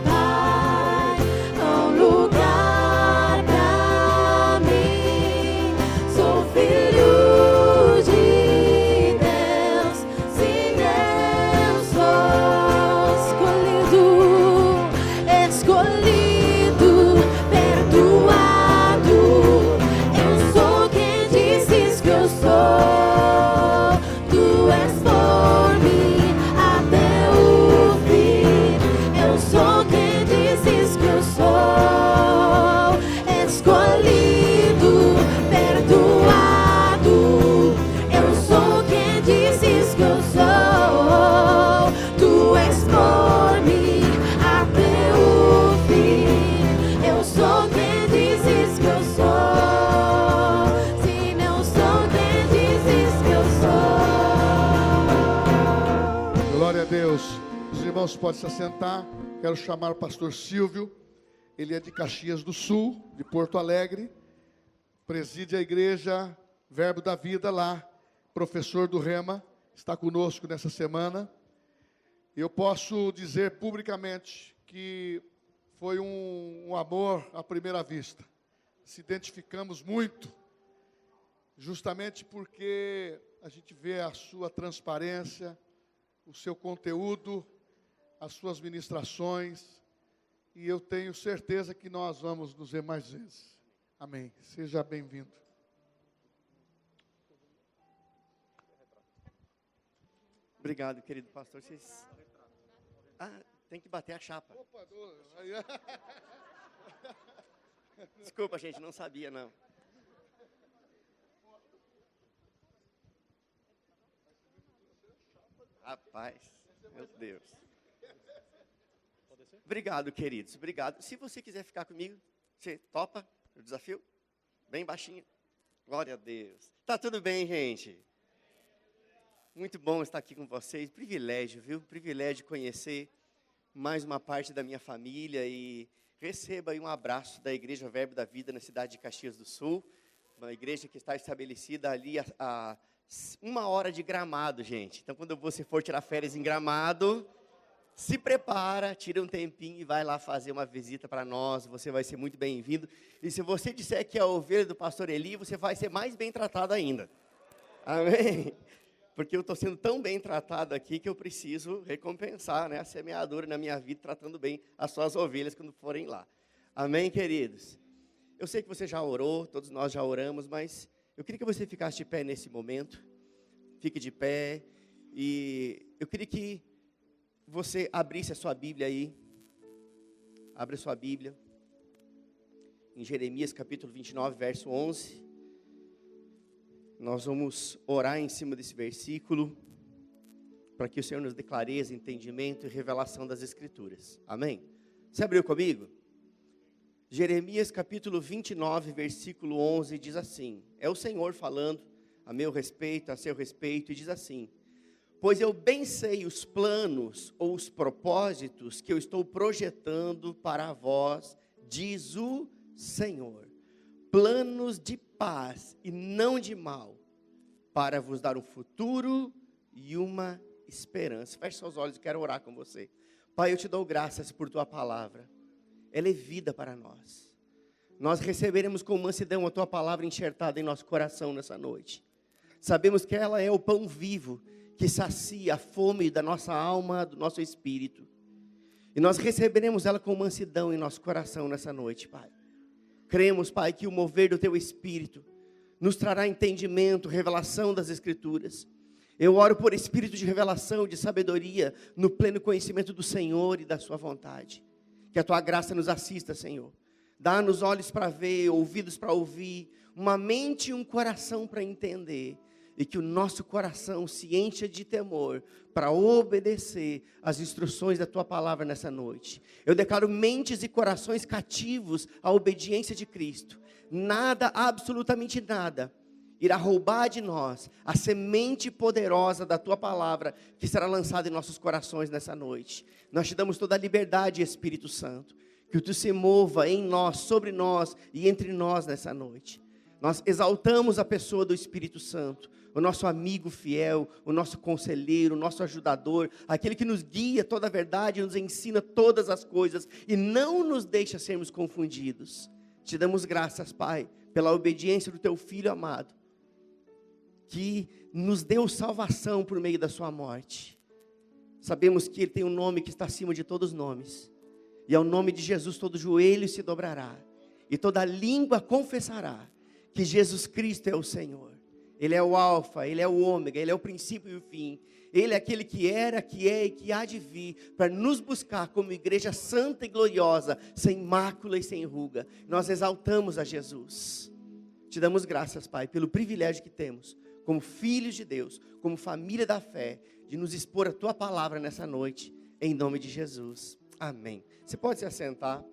[SPEAKER 1] Pai, há um lugar pra mim. Sou filho de Deus, sim eu sou. Escolhido, perdoado. Eu sou quem dizes que eu sou. Tu és por mim até o fim. Eu sou quem dizes que eu sou. Escolhido, perdoado. Eu sou quem dizes que eu sou. Tu és por mim até o fim. Eu sou quem dizes que eu sou. Sim, eu sou quem dizes que eu sou.
[SPEAKER 3] Glória a Deus. Os irmãos podem se assentar. Quero chamar o pastor Silvio. Ele é de Caxias do Sul, de Porto Alegre. Preside a igreja Verbo da Vida lá. Professor do Rema. Está conosco nessa semana. Eu posso dizer publicamente que foi um amor à primeira vista. Se identificamos muito, justamente porque a gente vê a sua transparência, o seu conteúdo, as suas ministrações, e eu tenho certeza que nós vamos nos ver mais vezes. Amém. Seja bem-vindo.
[SPEAKER 6] Obrigado, querido pastor. Vocês... tem que bater a chapa. Desculpa, gente, não sabia, não. Rapaz, meu Deus. Obrigado, queridos, obrigado. Se você quiser ficar comigo, você topa o desafio? Bem baixinho. Glória a Deus. Tá tudo bem, gente? Muito bom estar aqui com vocês. Privilégio, viu? Privilégio conhecer mais uma parte da minha família e receba aí um abraço da Igreja Verbo da Vida na cidade de Caxias do Sul. Uma igreja que está estabelecida ali a 1 hora de Gramado, gente. Então, quando você for tirar férias em Gramado, se prepara, tira um tempinho e vai lá fazer uma visita para nós. Você vai ser muito bem-vindo. E se você disser que é a ovelha do pastor Eli, você vai ser mais bem tratado ainda. Amém? Porque eu estou sendo tão bem tratado aqui que eu preciso recompensar, né, a semeadura na minha vida, tratando bem as suas ovelhas quando forem lá. Amém, queridos? Eu sei que você já orou, todos nós já oramos, mas eu queria que você ficasse de pé nesse momento. Fique de pé. E eu queria que você abrisse a sua Bíblia aí. Abra a sua Bíblia. Em Jeremias capítulo 29, verso 11. Nós vamos orar em cima desse versículo, para que o Senhor nos dê clareza, entendimento e revelação das Escrituras. Amém? Você abriu comigo? Jeremias capítulo 29, versículo 11, diz assim, é o Senhor falando a meu respeito, a seu respeito, e diz assim, pois eu bem sei os planos ou os propósitos que eu estou projetando para vós, diz o Senhor, planos de paz e não de mal, para vos dar um futuro e uma esperança. Feche seus olhos, eu quero orar com você. Pai, eu te dou graças por tua palavra. Ela é vida para nós. Nós receberemos com mansidão a tua palavra enxertada em nosso coração nessa noite. Sabemos que ela é o pão vivo que sacia a fome da nossa alma, do nosso espírito. E nós receberemos ela com mansidão em nosso coração nessa noite, Pai. Cremos, Pai, que o mover do teu espírito nos trará entendimento, revelação das Escrituras. Eu oro por espírito de revelação, de sabedoria, no pleno conhecimento do Senhor e da sua vontade. Que a tua graça nos assista, Senhor. Dá-nos olhos para ver, ouvidos para ouvir, uma mente e um coração para entender. E que o nosso coração se encha de temor para obedecer as instruções da tua palavra nessa noite. Eu declaro mentes e corações cativos à obediência de Cristo. Nada, absolutamente nada, irá roubar de nós a semente poderosa da tua palavra que será lançada em nossos corações nessa noite. Nós te damos toda a liberdade, Espírito Santo, que tu se mova em nós, sobre nós e entre nós nessa noite. Nós exaltamos a pessoa do Espírito Santo, o nosso amigo fiel, o nosso conselheiro, o nosso ajudador, aquele que nos guia toda a verdade, nos ensina todas as coisas e não nos deixa sermos confundidos. Te damos graças, Pai, pela obediência do teu Filho amado, que nos deu salvação por meio da sua morte. Sabemos que Ele tem um nome que está acima de todos os nomes, e ao nome de Jesus todo joelho se dobrará, e toda língua confessará que Jesus Cristo é o Senhor. Ele é o alfa, Ele é o ômega, Ele é o princípio e o fim. Ele é aquele que era, que é e que há de vir, para nos buscar como igreja santa e gloriosa, sem mácula e sem ruga. Nós exaltamos a Jesus. Te damos graças, Pai, pelo privilégio que temos, como filhos de Deus, como família da fé, de nos expor a tua palavra nessa noite, em nome de Jesus. Amém. Você pode se assentar.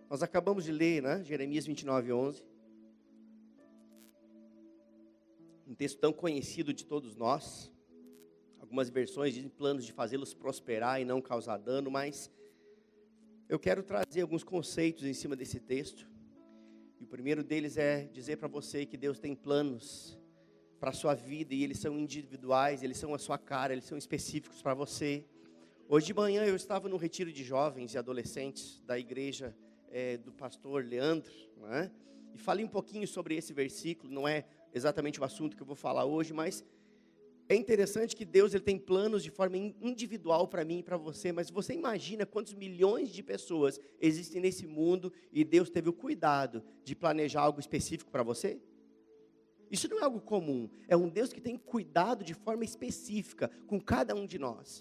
[SPEAKER 6] Nós acabamos de ler, né, Jeremias 29, 11. Um texto tão conhecido de todos nós. Algumas versões dizem planos de fazê-los prosperar e não causar dano, mas eu quero trazer alguns conceitos em cima desse texto. E o primeiro deles é dizer para você que Deus tem planos para a sua vida e eles são individuais, eles são a sua cara, eles são específicos para você. Hoje de manhã eu estava no retiro de jovens e adolescentes da igreja do pastor Leandro, né? E falei um pouquinho sobre esse versículo, não é exatamente o assunto que eu vou falar hoje, mas é interessante que Deus ele tem planos de forma individual para mim e para você, mas você imagina quantos milhões de pessoas existem nesse mundo e Deus teve o cuidado de planejar algo específico para você? Isso não é algo comum, é um Deus que tem cuidado de forma específica com cada um de nós.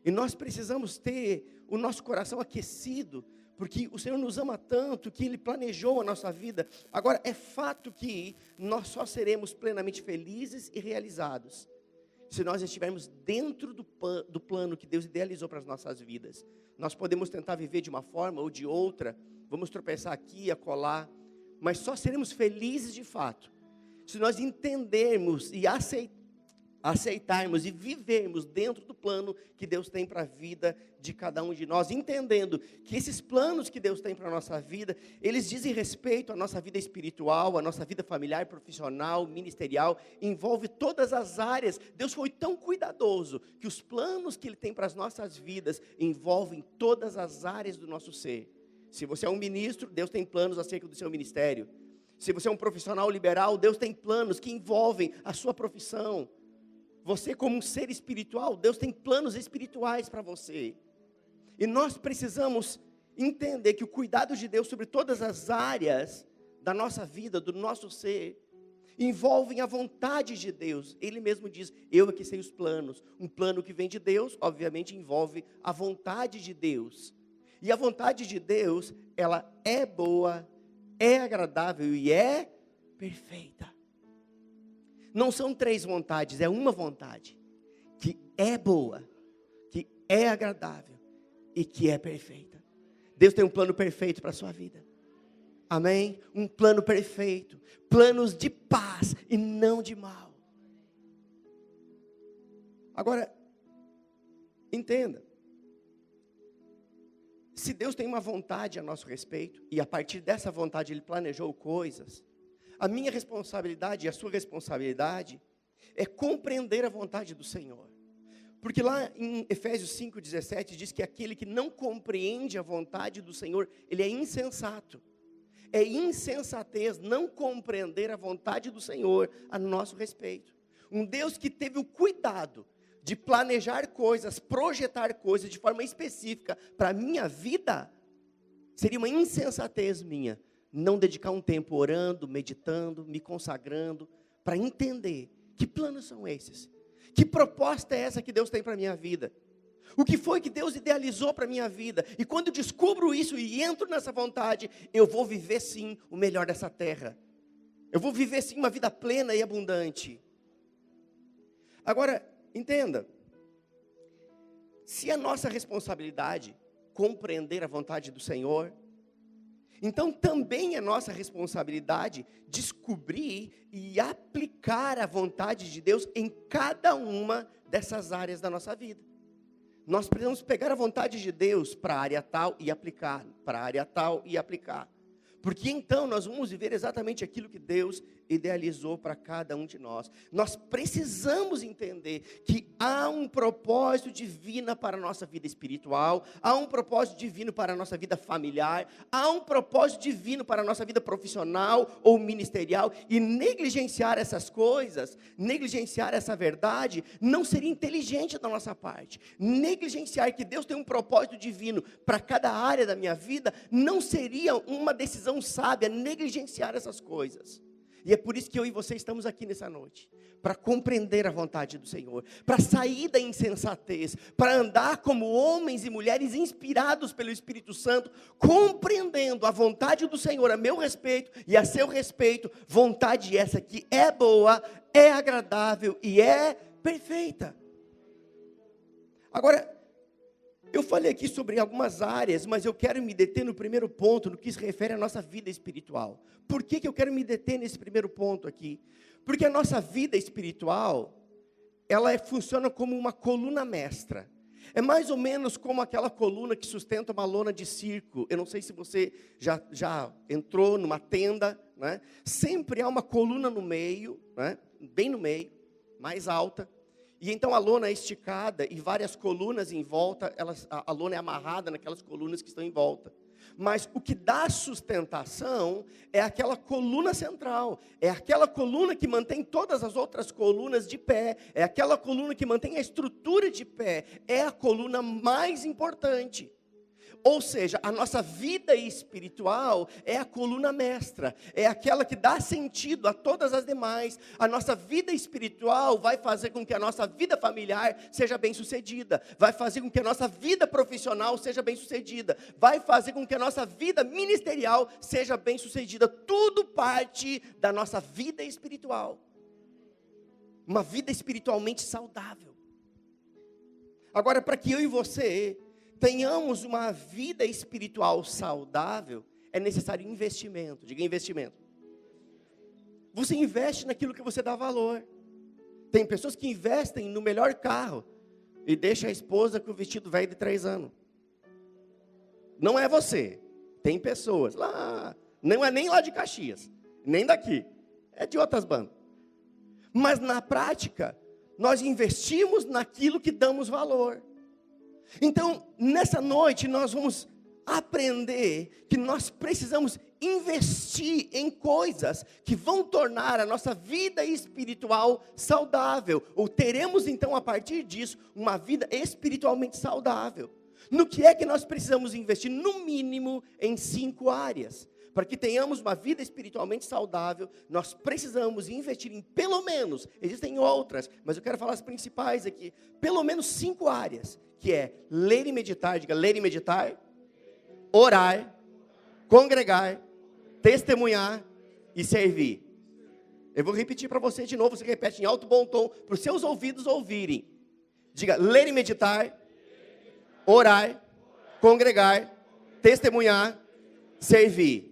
[SPEAKER 6] E nós precisamos ter o nosso coração aquecido, porque o Senhor nos ama tanto que Ele planejou a nossa vida. Agora, é fato que nós só seremos plenamente felizes e realizados se nós estivermos dentro do plano que Deus idealizou para as nossas vidas. Nós podemos tentar viver de uma forma ou de outra, vamos tropeçar aqui e acolá, mas só seremos felizes de fato se nós entendermos e aceitarmos e vivermos dentro do plano que Deus tem para a vida de cada um de nós, entendendo que esses planos que Deus tem para a nossa vida, eles dizem respeito à nossa vida espiritual, à nossa vida familiar, profissional, ministerial, envolve todas as áreas. Deus foi tão cuidadoso que os planos que Ele tem para as nossas vidas envolvem todas as áreas do nosso ser. Se você é um ministro, Deus tem planos acerca do seu ministério. Se você é um profissional liberal, Deus tem planos que envolvem a sua profissão. Você como um ser espiritual, Deus tem planos espirituais para você. E nós precisamos entender que o cuidado de Deus sobre todas as áreas da nossa vida, do nosso ser, envolvem a vontade de Deus. Ele mesmo diz, eu é que sei os planos. Um plano que vem de Deus, obviamente, envolve a vontade de Deus. E a vontade de Deus, ela é boa, é agradável e é perfeita. Não são 3 vontades, é uma vontade, que é boa, que é agradável e que é perfeita. Deus tem um plano perfeito para a sua vida. Amém? Um plano perfeito, planos de paz e não de mal. Agora, entenda, se Deus tem uma vontade a nosso respeito, e a partir dessa vontade Ele planejou coisas, a minha responsabilidade e a sua responsabilidade é compreender a vontade do Senhor. Porque lá em Efésios 5,17 diz que aquele que não compreende a vontade do Senhor, ele é insensato. É insensatez não compreender a vontade do Senhor a nosso respeito. Um Deus que teve o cuidado de planejar coisas, projetar coisas de forma específica para a minha vida, seria uma insensatez minha não dedicar um tempo orando, meditando, me consagrando, para entender que planos são esses, que proposta é essa que Deus tem para a minha vida, o que foi que Deus idealizou para a minha vida, e quando eu descubro isso e entro nessa vontade, eu vou viver sim o melhor dessa terra, eu vou viver sim uma vida plena e abundante. Agora, entenda, se a nossa responsabilidade compreender a vontade do Senhor, então também é nossa responsabilidade descobrir e aplicar a vontade de Deus em cada uma dessas áreas da nossa vida. Nós precisamos pegar a vontade de Deus para a área tal e aplicar, para a área tal e aplicar. Porque então nós vamos viver exatamente aquilo que Deus idealizou para cada um de nós. Nós precisamos entender que há um propósito divino para a nossa vida espiritual, há um propósito divino para a nossa vida familiar, há um propósito divino para a nossa vida profissional ou ministerial, e negligenciar essas coisas, negligenciar essa verdade, não seria inteligente da nossa parte. Negligenciar que Deus tem um propósito divino para cada área da minha vida, não seria uma decisão sábia negligenciar essas coisas. E é por isso que eu e você estamos aqui nessa noite, para compreender a vontade do Senhor, para sair da insensatez, para andar como homens e mulheres inspirados pelo Espírito Santo, compreendendo a vontade do Senhor a meu respeito e a seu respeito, vontade essa que é boa, é agradável e é perfeita. Agora, eu falei aqui sobre algumas áreas, mas eu quero me deter no primeiro ponto, no que se refere à nossa vida espiritual. Por que eu quero me deter nesse primeiro ponto aqui? Porque a nossa vida espiritual, ela funciona como uma coluna mestra. É mais ou menos como aquela coluna que sustenta uma lona de circo. Eu não sei se você já entrou numa tenda, né? Sempre há uma coluna no meio, né? Bem no meio, mais alta. E então a lona é esticada e várias colunas em volta, a lona é amarrada naquelas colunas que estão em volta. Mas o que dá sustentação é aquela coluna central, é aquela coluna que mantém todas as outras colunas de pé, é aquela coluna que mantém a estrutura de pé, é a coluna mais importante. Ou seja, a nossa vida espiritual é a coluna mestra, é aquela que dá sentido a todas as demais. A nossa vida espiritual vai fazer com que a nossa vida familiar seja bem-sucedida, vai fazer com que a nossa vida profissional seja bem-sucedida, vai fazer com que a nossa vida ministerial seja bem-sucedida. Tudo parte da nossa vida espiritual. Uma vida espiritualmente saudável. Agora, para que eu e você tenhamos uma vida espiritual saudável, é necessário investimento. Diga investimento. Você investe naquilo que você dá valor. Tem pessoas que investem no melhor carro e deixa a esposa com o vestido velho de 3 anos. Não é você. Tem pessoas lá, não é nem lá de Caxias, nem daqui, é de outras bandas. Mas na prática, nós investimos naquilo que damos valor. Então, nessa noite, nós vamos aprender que nós precisamos investir em coisas que vão tornar a nossa vida espiritual saudável. Ou teremos, então, a partir disso, uma vida espiritualmente saudável. No que é que nós precisamos investir? No mínimo, em 5 áreas. Para que tenhamos uma vida espiritualmente saudável, nós precisamos investir em pelo menos, existem outras, mas eu quero falar as principais aqui, pelo menos 5 áreas, que é ler e meditar, diga ler e meditar, orar, congregar, testemunhar e servir. Eu vou repetir para você de novo, você repete em alto bom tom, para os seus ouvidos ouvirem. Diga ler e meditar, orar, congregar, testemunhar, servir.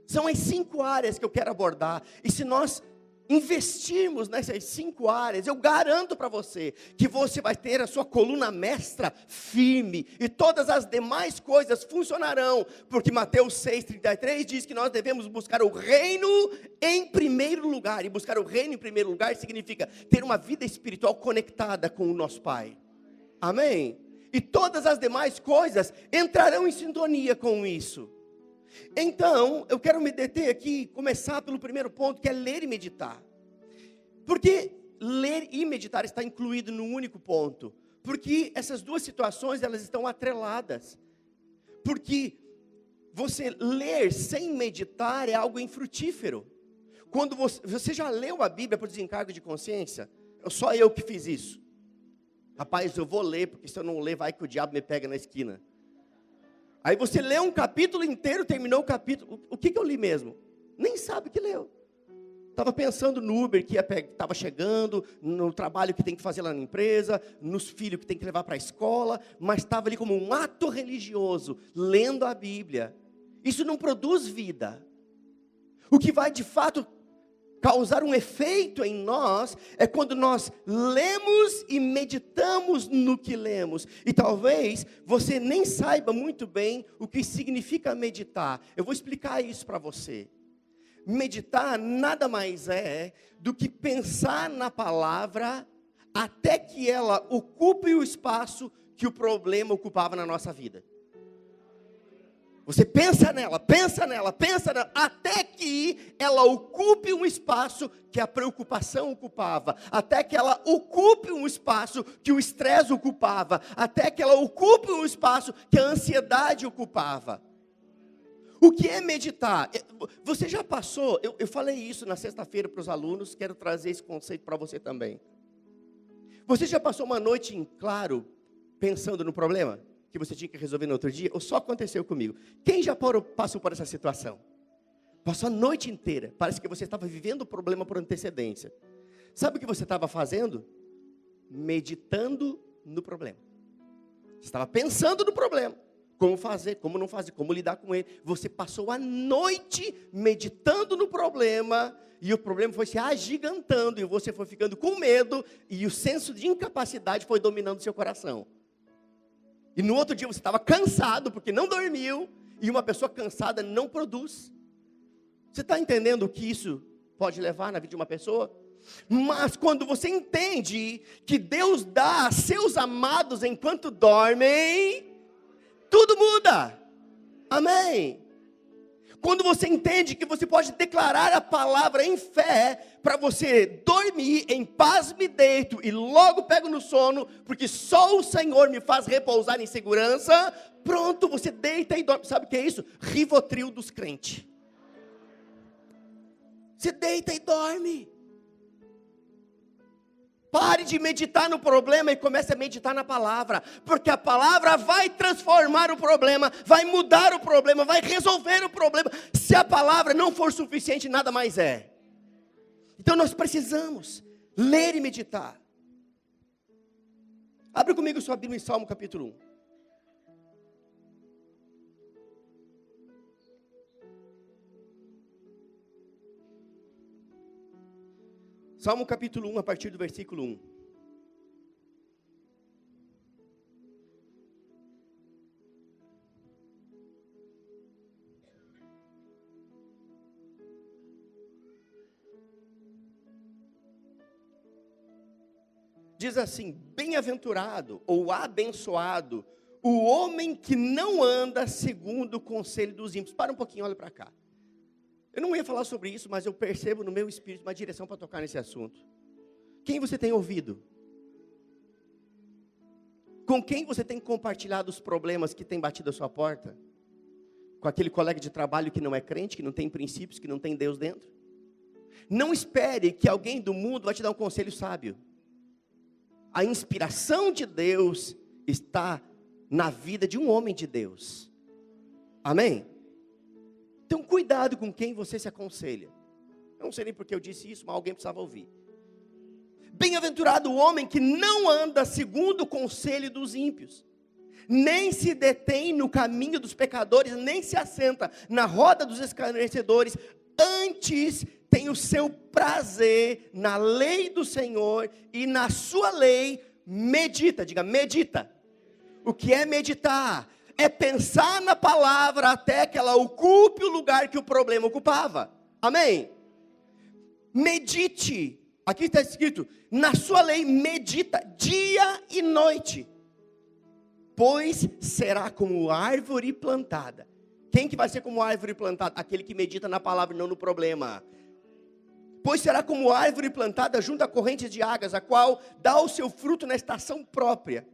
[SPEAKER 6] São as 5 áreas que eu quero abordar. E se nós investirmos nessas 5 áreas, eu garanto para você que você vai ter a sua coluna mestra firme. E todas as demais coisas funcionarão. Porque Mateus 6,33 diz que nós devemos buscar o reino em primeiro lugar. E buscar o reino em primeiro lugar significa ter uma vida espiritual conectada com o nosso Pai. Amém? E todas as demais coisas entrarão em sintonia com isso. Então, eu quero me deter aqui, começar pelo primeiro ponto, que é ler e meditar. Porque ler e meditar está incluído num único ponto. Porque essas duas situações, elas estão atreladas. Porque você ler sem meditar é algo infrutífero. Quando você já leu a Bíblia por desencargo de consciência? Só eu que fiz isso. Rapaz, eu vou ler, porque se eu não ler, vai que o diabo me pega na esquina. Aí você lê um capítulo inteiro, terminou o capítulo. O que eu li mesmo? Nem sabe o que leu. Estava pensando no Uber que estava chegando, no trabalho que tem que fazer lá na empresa, nos filhos que tem que levar para a escola, mas estava ali como um ato religioso, lendo a Bíblia. Isso não produz vida. O que vai de fato causar um efeito em nós é quando nós lemos e meditamos no que lemos. E talvez você nem saiba muito bem o que significa meditar. Eu vou explicar isso para você. Meditar nada mais é do que pensar na palavra até que ela ocupe o espaço que o problema ocupava na nossa vida. Você pensa nela, até que ela ocupe um espaço que a preocupação ocupava, até que ela ocupe um espaço que o estresse ocupava, até que ela ocupe um espaço que a ansiedade ocupava. O que é meditar? Você já passou, eu falei isso na sexta-feira para os alunos, quero trazer esse conceito para você também. Você já passou uma noite em claro, pensando no problema que você tinha que resolver no outro dia, ou só aconteceu comigo? Quem já passou por essa situação? Passou a noite inteira, parece que você estava vivendo o problema por antecedência. Sabe o que você estava fazendo? Meditando no problema. Você estava pensando no problema. Como fazer, como não fazer, como lidar com ele. Você passou a noite meditando no problema, e o problema foi se agigantando, e você foi ficando com medo, e o senso de incapacidade foi dominando seu coração. E no outro dia você estava cansado, porque não dormiu, e uma pessoa cansada não produz. Você está entendendo o que isso pode levar na vida de uma pessoa? Mas quando você entende que Deus dá a seus amados enquanto dormem, tudo muda. Amém. Quando você entende que você pode declarar a palavra em fé, para você dormir em paz me deito e logo pego no sono, porque só o Senhor me faz repousar em segurança, pronto, você deita e dorme. Sabe o que é isso? Rivotril dos crentes. Você deita e dorme. Pare de meditar no problema e comece a meditar na palavra, porque a palavra vai transformar o problema, vai mudar o problema, vai resolver o problema. Se a palavra não for suficiente, nada mais é. Então nós precisamos ler e meditar. Abre comigo sua Bíblia em Salmo capítulo 1. Salmo capítulo 1, a partir do versículo 1. Diz assim: bem-aventurado ou abençoado o homem que não anda segundo o conselho dos ímpios. Para um pouquinho, olha para cá. Eu não ia falar sobre isso, mas eu percebo no meu espírito uma direção para tocar nesse assunto. Quem você tem ouvido? Com quem você tem compartilhado os problemas que tem batido a sua porta? Com aquele colega de trabalho que não é crente, que não tem princípios, que não tem Deus dentro? Não espere que alguém do mundo vai te dar um conselho sábio. A inspiração de Deus está na vida de um homem de Deus. Amém? Então cuidado com quem você se aconselha. Eu não sei nem porque eu disse isso, mas alguém precisava ouvir. Bem-aventurado o homem que não anda segundo o conselho dos ímpios, nem se detém no caminho dos pecadores, nem se assenta na roda dos escarnecedores, antes tem o seu prazer na lei do Senhor, e na sua lei medita. Diga, medita. O que é meditar? É pensar na palavra até que ela ocupe o lugar que o problema ocupava. Amém? Medite. Aqui está escrito: na sua lei medita dia e noite, pois será como árvore plantada. Quem que vai ser como árvore plantada? Aquele que medita na palavra e não no problema. Pois será como árvore plantada junto a correntes de águas, a qual dá o seu fruto na estação própria,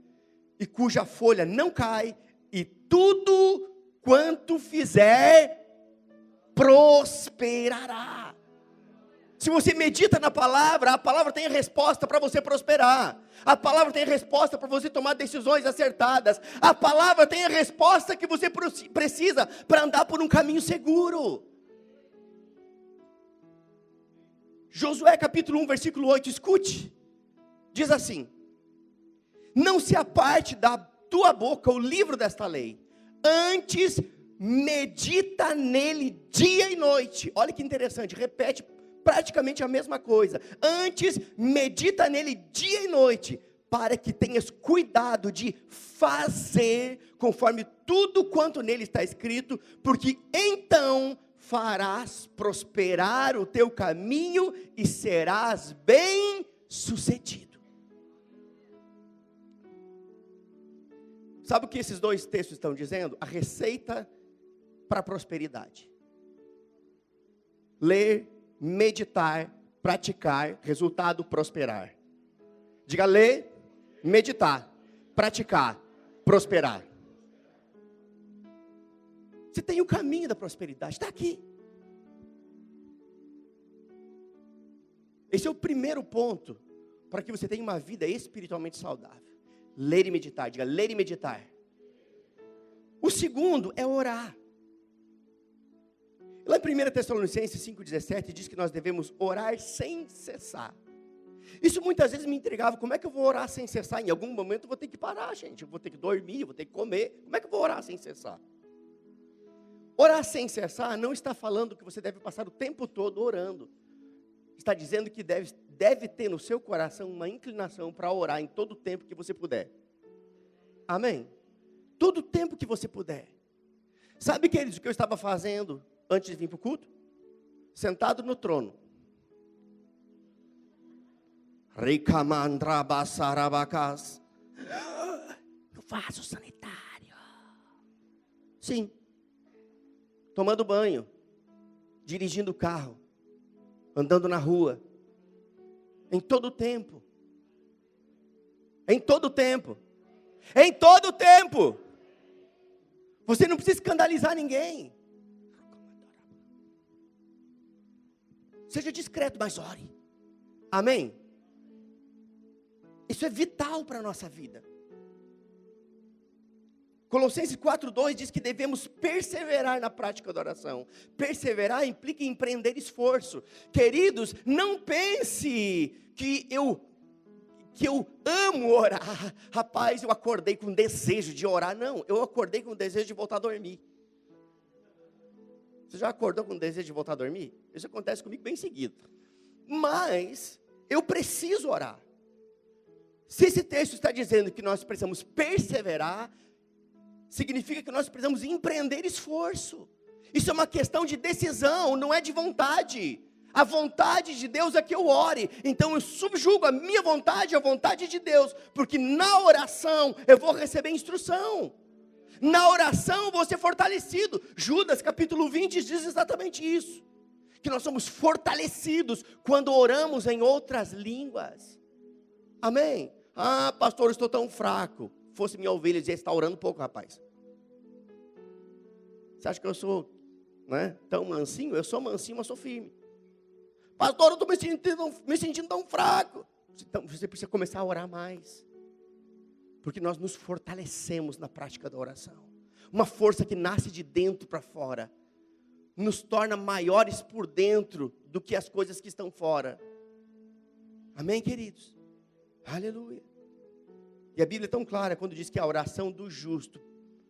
[SPEAKER 6] e cuja folha não cai, e tudo quanto fizer prosperará. Se você medita na palavra, a palavra tem a resposta para você prosperar. A palavra tem a resposta para você tomar decisões acertadas. A palavra tem a resposta que você precisa para andar por um caminho seguro. Josué capítulo 1, versículo 8, escute. Diz assim: não se aparte da tua boca o livro desta lei, antes medita nele dia e noite. Olha que interessante, repete praticamente a mesma coisa. Antes medita nele dia e noite, para que tenhas cuidado de fazer conforme tudo quanto nele está escrito, porque então farás prosperar o teu caminho e serás bem-sucedido. Sabe o que esses dois textos estão dizendo? A receita para a prosperidade. Ler, meditar, praticar, resultado, prosperar. Diga: ler, meditar, praticar, prosperar. Você tem o caminho da prosperidade, está aqui. Esse é o primeiro ponto para que você tenha uma vida espiritualmente saudável. Ler e meditar. Diga: ler e meditar. O segundo é orar. Lá em 1 Tessalonicenses 5,17 diz que nós devemos orar sem cessar. Isso muitas vezes me intrigava. Como é que eu vou orar sem cessar? Em algum momento eu vou ter que parar, gente. Eu vou ter que dormir, eu vou ter que comer. Como é que eu vou orar sem cessar? Orar sem cessar não está falando que você deve passar o tempo todo orando. Está dizendo que deve ter no seu coração uma inclinação para orar em todo o tempo que você puder. Amém? Todo o tempo que você puder. Sabe, queridos, o que eu estava fazendo antes de vir para o culto? Sentado no trono. No vaso sanitário. Sim. Tomando banho. dirigindo o carro, andando na rua, em todo o tempo. Em todo o tempo. Em todo o tempo. Você não precisa escandalizar ninguém. Seja discreto, mas ore. Amém? Isso é vital para a nossa vida. Colossenses 4:2 diz que devemos perseverar na prática da oração. Perseverar implica em empreender esforço. Queridos, não pense que eu amo orar. Rapaz, eu acordei com desejo de orar. Não, eu acordei com desejo de voltar a dormir. Você já acordou com desejo de voltar a dormir? Isso acontece comigo bem seguido. Mas eu preciso orar. Se esse texto está dizendo que nós precisamos perseverar, significa que nós precisamos empreender esforço. Isso é uma questão de decisão, não é de vontade. A vontade de Deus é que eu ore. Então eu subjugo a minha vontade à vontade de Deus. Porque na oração eu vou receber instrução. Na oração eu vou ser fortalecido. Judas capítulo 20 diz exatamente isso. Que nós somos fortalecidos quando oramos em outras línguas. Amém? Ah, pastor, eu estou tão fraco. Fosse minha ovelha, dizia, está orando pouco, rapaz. Você acha que eu sou, tão mansinho? Eu sou mansinho, mas sou firme. Pastor, eu estou me sentindo tão fraco. Então, você precisa começar a orar mais. Porque nós nos fortalecemos na prática da oração. Uma força que nasce de dentro para fora. Nos torna maiores por dentro do que as coisas que estão fora. Amém, queridos? Aleluia. E a Bíblia é tão clara quando diz que a oração do justo,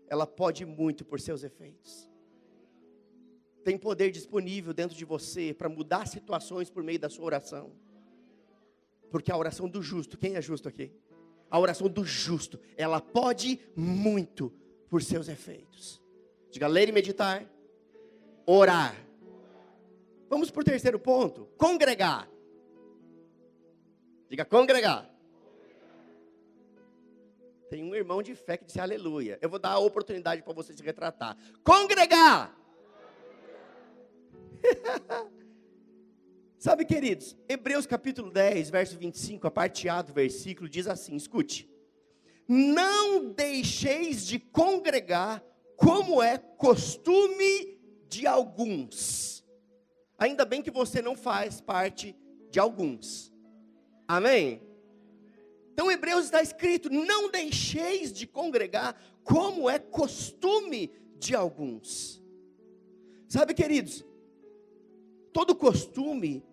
[SPEAKER 6] ela pode muito por seus efeitos. Tem poder disponível dentro de você para mudar situações por meio da sua oração. Porque a oração do justo, quem é justo aqui? A oração do justo, ela pode muito por seus efeitos. Diga, ler e meditar, orar. Vamos para o terceiro ponto, congregar. Diga, congregar. Tem um irmão de fé que disse aleluia. Eu vou dar a oportunidade para você se retratar. Congregar. Sabe, queridos, Hebreus capítulo 10, verso 25, a parte A do versículo, diz assim, escute. Não deixeis de congregar, como é costume de alguns. Ainda bem que você não faz parte de alguns. Amém? Então, em Hebreus está escrito, não deixeis de congregar, como é costume de alguns. Sabe, queridos, todo costume,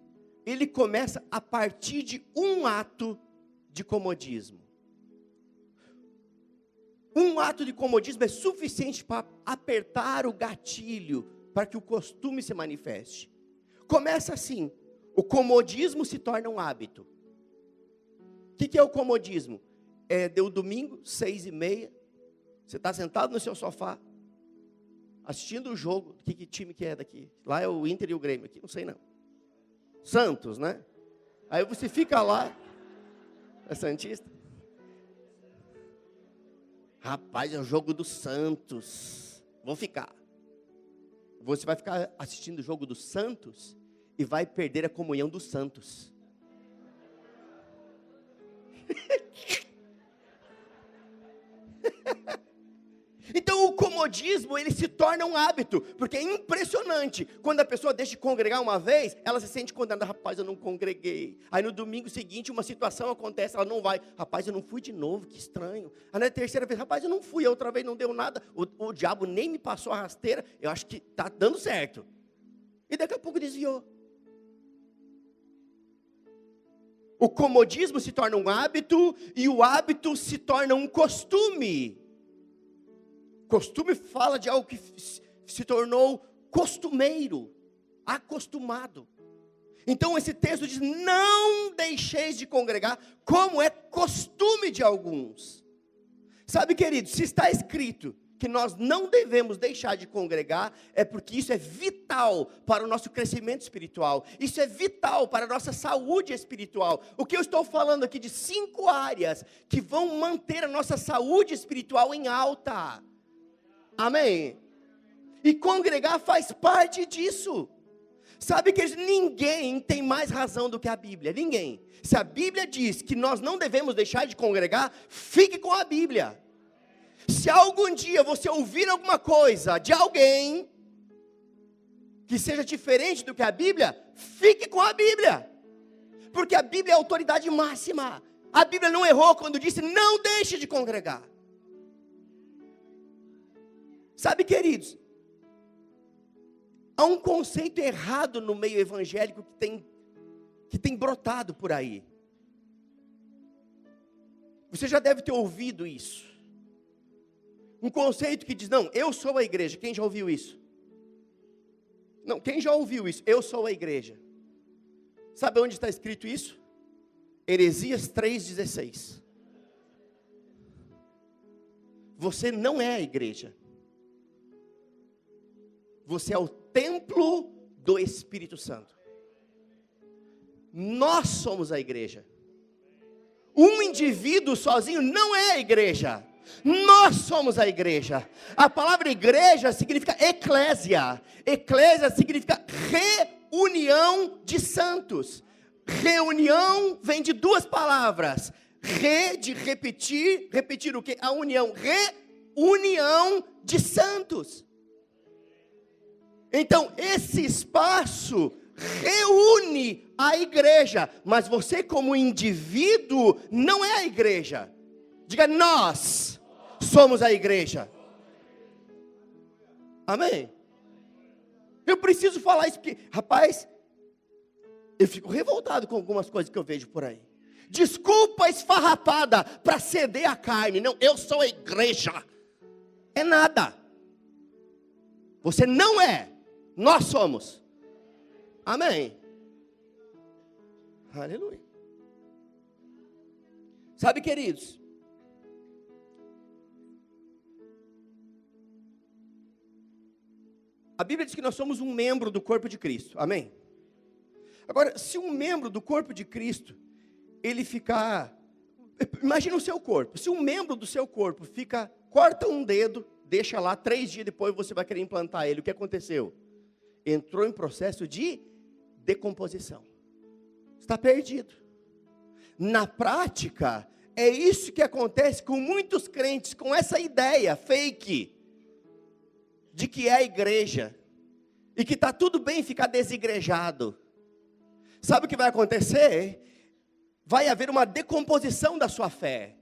[SPEAKER 6] ele começa a partir de um ato de comodismo. Um ato de comodismo é suficiente para apertar o gatilho, para que o costume se manifeste. Começa assim, o comodismo se torna um hábito. O que é o comodismo? Deu domingo, 6h30, você está sentado no seu sofá, assistindo o jogo. Que time que é daqui? Lá é o Inter e o Grêmio, aqui não sei não. Santos, né? Aí você fica lá, é santista? Rapaz, é o jogo do Santos, vou ficar. Você vai ficar assistindo o jogo do Santos e vai perder a comunhão dos santos. Então o comodismo, ele se torna um hábito, porque é impressionante, quando a pessoa deixa de congregar uma vez, ela se sente condenada, rapaz, eu não congreguei, aí no domingo seguinte uma situação acontece, ela não vai, rapaz, eu não fui de novo, que estranho, aí na terceira vez, rapaz, eu não fui, a outra vez não deu nada, o diabo nem me passou a rasteira, eu acho que está dando certo, e daqui a pouco desviou. O comodismo se torna um hábito, e o hábito se torna um costume. Costume fala de algo que se tornou costumeiro, acostumado. Então esse texto diz, não deixeis de congregar, como é costume de alguns. Sabe, queridos, se está escrito que nós não devemos deixar de congregar, é porque isso é vital para o nosso crescimento espiritual. Isso é vital para a nossa saúde espiritual. O que eu estou falando aqui de 5 áreas que vão manter a nossa saúde espiritual em alta. Amém? E congregar faz parte disso. Sabe que ninguém tem mais razão do que a Bíblia, ninguém. Se a Bíblia diz que nós não devemos deixar de congregar, fique com a Bíblia. Se algum dia você ouvir alguma coisa de alguém que seja diferente do que a Bíblia, fique com a Bíblia. Porque a Bíblia é a autoridade máxima. A Bíblia não errou quando disse, não deixe de congregar. Sabe, queridos, há um conceito errado no meio evangélico que tem brotado por aí. Você já deve ter ouvido isso. Um conceito que diz, não, eu sou a igreja. Quem já ouviu isso? Não, quem já ouviu isso? Eu sou a igreja. Sabe onde está escrito isso? Heresias 3,16. Você não é a igreja. Você é o templo do Espírito Santo. Nós somos a igreja. Um indivíduo sozinho não é a igreja. Nós somos a igreja. A palavra igreja significa eclésia. Eclésia significa reunião de santos. Reunião vem de duas palavras. De repetir. Repetir o quê? A união. Reunião de santos. Então, esse espaço reúne a igreja, mas você como indivíduo não é a igreja. Diga, nós somos a igreja. Amém? Eu preciso falar isso porque, rapaz, eu fico revoltado com algumas coisas que eu vejo por aí. Desculpa esfarrapada para ceder a carne. Não, eu sou a igreja. É nada. Você não é. Nós somos. Amém. Aleluia. Sabe, queridos, a Bíblia diz que nós somos um membro do corpo de Cristo. Amém? Agora, se um membro do corpo de Cristo, ele ficar... Imagina o seu corpo. Se um membro do seu corpo corta um dedo, deixa lá, 3 dias depois você vai querer implantar ele. O que aconteceu? Entrou em processo de decomposição. Está perdido. Na prática, é isso que acontece com muitos crentes, com essa ideia fake, de que é a igreja, e que está tudo bem ficar desigrejado. Sabe o que vai acontecer? Vai haver uma decomposição da sua fé.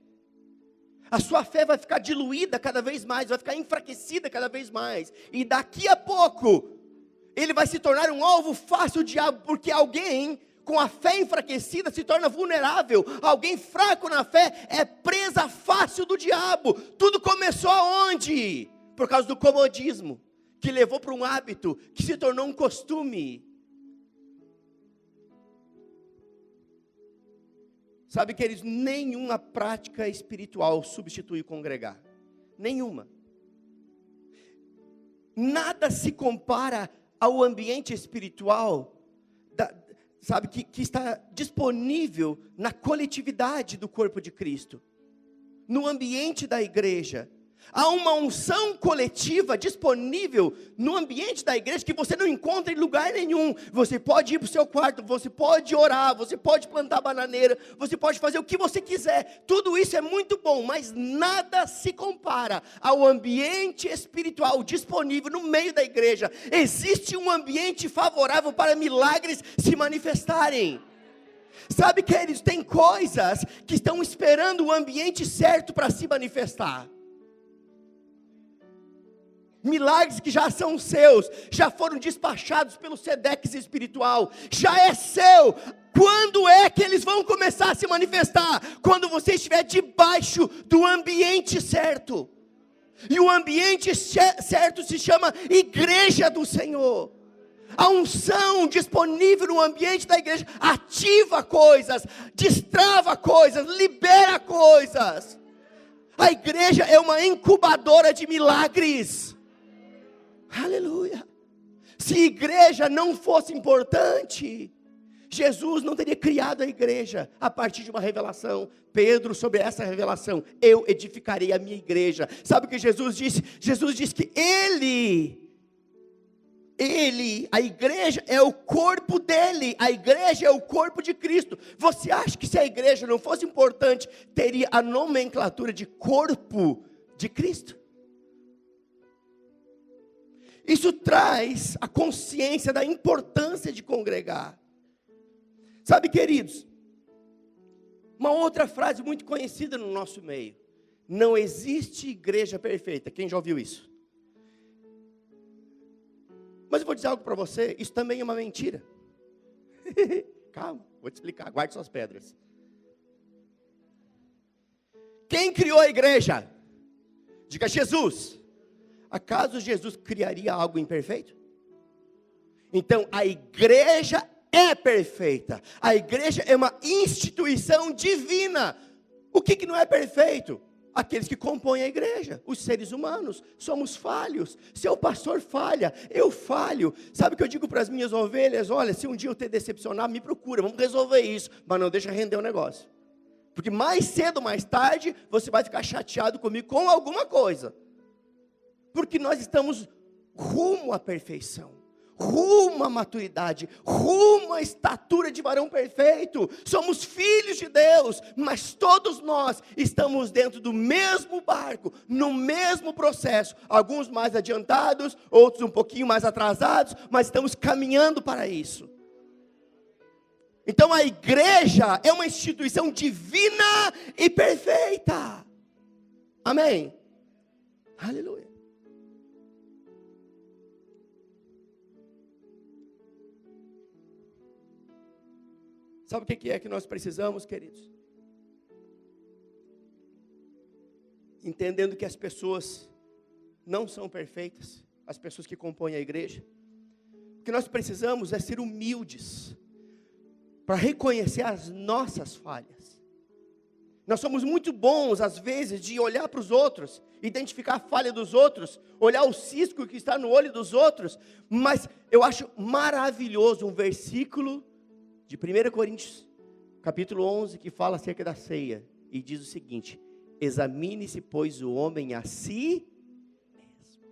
[SPEAKER 6] A sua fé vai ficar diluída cada vez mais, vai ficar enfraquecida cada vez mais. E daqui a pouco, ele vai se tornar um alvo fácil do diabo, porque alguém com a fé enfraquecida se torna vulnerável. Alguém fraco na fé é presa fácil do diabo. Tudo começou aonde? Por causa do comodismo, que levou para um hábito, que se tornou um costume. Sabe, queridos, nenhuma prática espiritual substitui congregar. Nenhuma. Nada se compara ao ambiente espiritual, sabe, que está disponível na coletividade do corpo de Cristo. No ambiente da igreja. Há uma unção coletiva disponível no ambiente da igreja que você não encontra em lugar nenhum. Você pode ir para o seu quarto, você pode orar, você pode plantar bananeira, você pode fazer o que você quiser. Tudo isso é muito bom, mas nada se compara ao ambiente espiritual disponível no meio da igreja. Existe um ambiente favorável para milagres se manifestarem. Sabe, queridos, tem coisas que estão esperando o ambiente certo para se manifestar. Milagres que já são seus, já foram despachados pelo Sedex espiritual, já é seu. Quando é que eles vão começar a se manifestar? Quando você estiver debaixo do ambiente certo. E o ambiente certo se chama Igreja do Senhor. A unção disponível no ambiente da igreja ativa coisas, destrava coisas, libera coisas. A igreja é uma incubadora de milagres. Aleluia. Se igreja não fosse importante, Jesus não teria criado a igreja a partir de uma revelação. Pedro, sobre essa revelação, eu edificarei a minha igreja. Sabe o que Jesus disse? Jesus disse que Ele a igreja é o corpo dele, a igreja é o corpo de Cristo. Você acha que se a igreja não fosse importante, teria a nomenclatura de corpo de Cristo? Isso traz a consciência da importância de congregar. Sabe, queridos, uma outra frase muito conhecida no nosso meio: não existe igreja perfeita. Quem já ouviu isso? Mas eu vou dizer algo para você, isso também é uma mentira. Calma, vou te explicar, guarde suas pedras. Quem criou a igreja? Diga Jesus. Acaso Jesus criaria algo imperfeito? Então a igreja é perfeita. A igreja é uma instituição divina. O que não é perfeito? Aqueles que compõem a igreja, os seres humanos, somos falhos. Seu pastor falha, eu falho. Sabe o que eu digo para as minhas ovelhas? Olha, se um dia eu te decepcionar, me procura, vamos resolver isso. Mas não deixa render o negócio. Porque mais cedo ou mais tarde, você vai ficar chateado comigo com alguma coisa. Porque nós estamos rumo à perfeição. Rumo à maturidade, rumo à estatura de varão perfeito. Somos filhos de Deus, mas todos nós estamos dentro do mesmo barco, no mesmo processo. Alguns mais adiantados, outros um pouquinho mais atrasados, mas estamos caminhando para isso. Então a igreja é uma instituição divina e perfeita. Amém? Aleluia. Sabe o que é que nós precisamos, queridos? Entendendo que as pessoas não são perfeitas, as pessoas que compõem a igreja. O que nós precisamos é ser humildes, para reconhecer as nossas falhas. Nós somos muito bons, às vezes, de olhar para os outros, identificar a falha dos outros, olhar o cisco que está no olho dos outros, mas eu acho maravilhoso um versículo de 1 Coríntios, capítulo 11, que fala acerca da ceia, e diz o seguinte: examine-se, pois, o homem a si mesmo.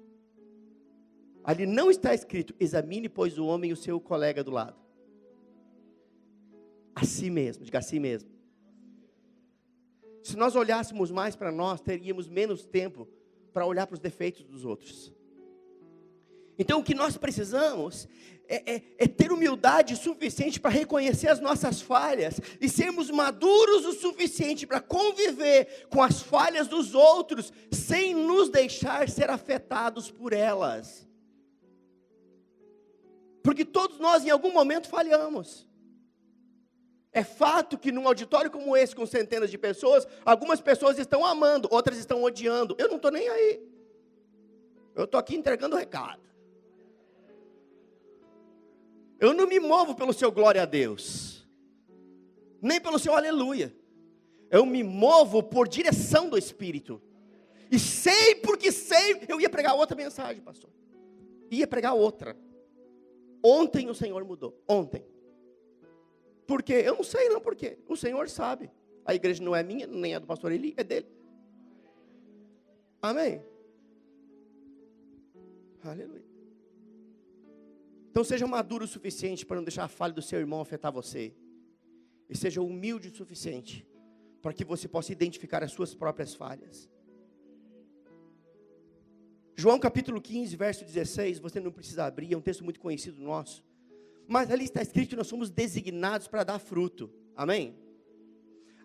[SPEAKER 6] Ali não está escrito, examine, pois, o homem o seu colega do lado. A si mesmo, diga a si mesmo. Se nós olhássemos mais para nós, teríamos menos tempo para olhar para os defeitos dos outros. Então o que nós precisamos é ter humildade suficiente para reconhecer as nossas falhas e sermos maduros o suficiente para conviver com as falhas dos outros sem nos deixar ser afetados por elas. Porque todos nós em algum momento falhamos. É fato que num auditório como esse, com centenas de pessoas, algumas pessoas estão amando, outras estão odiando. Eu não estou nem aí. Eu estou aqui entregando o recado. Eu não me movo pelo seu glória a Deus, nem pelo seu aleluia. Eu me movo por direção do Espírito. E sei porque sei. Eu ia pregar outra mensagem, pastor. Ia pregar outra. Ontem o Senhor mudou. Ontem. Por quê? Eu não sei não por quê. O Senhor sabe. A igreja não é minha, nem é do pastor Eli, é dele. Amém? Aleluia. Então seja maduro o suficiente para não deixar a falha do seu irmão afetar você. E seja humilde o suficiente para que você possa identificar as suas próprias falhas. João capítulo 15, verso 16, você não precisa abrir, é um texto muito conhecido nosso. Mas ali está escrito que nós somos designados para dar fruto. Amém?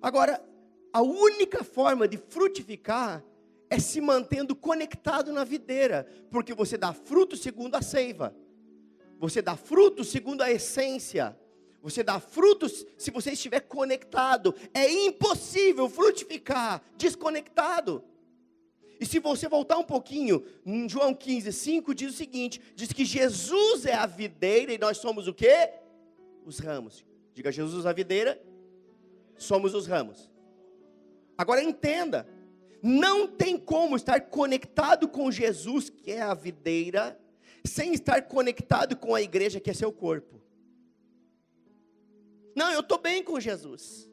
[SPEAKER 6] Agora, a única forma de frutificar é se mantendo conectado na videira. Porque você dá fruto segundo a seiva. Você dá fruto segundo a essência. Você dá frutos se você estiver conectado. É impossível frutificar desconectado. E se você voltar um pouquinho, em João 15, 5, diz o seguinte, diz que Jesus é a videira e nós somos o quê? Os ramos. Diga, Jesus a videira, somos os ramos. Agora entenda, não tem como estar conectado com Jesus, que é a videira, sem estar conectado com a igreja, que é seu corpo. Não, eu estou bem com Jesus.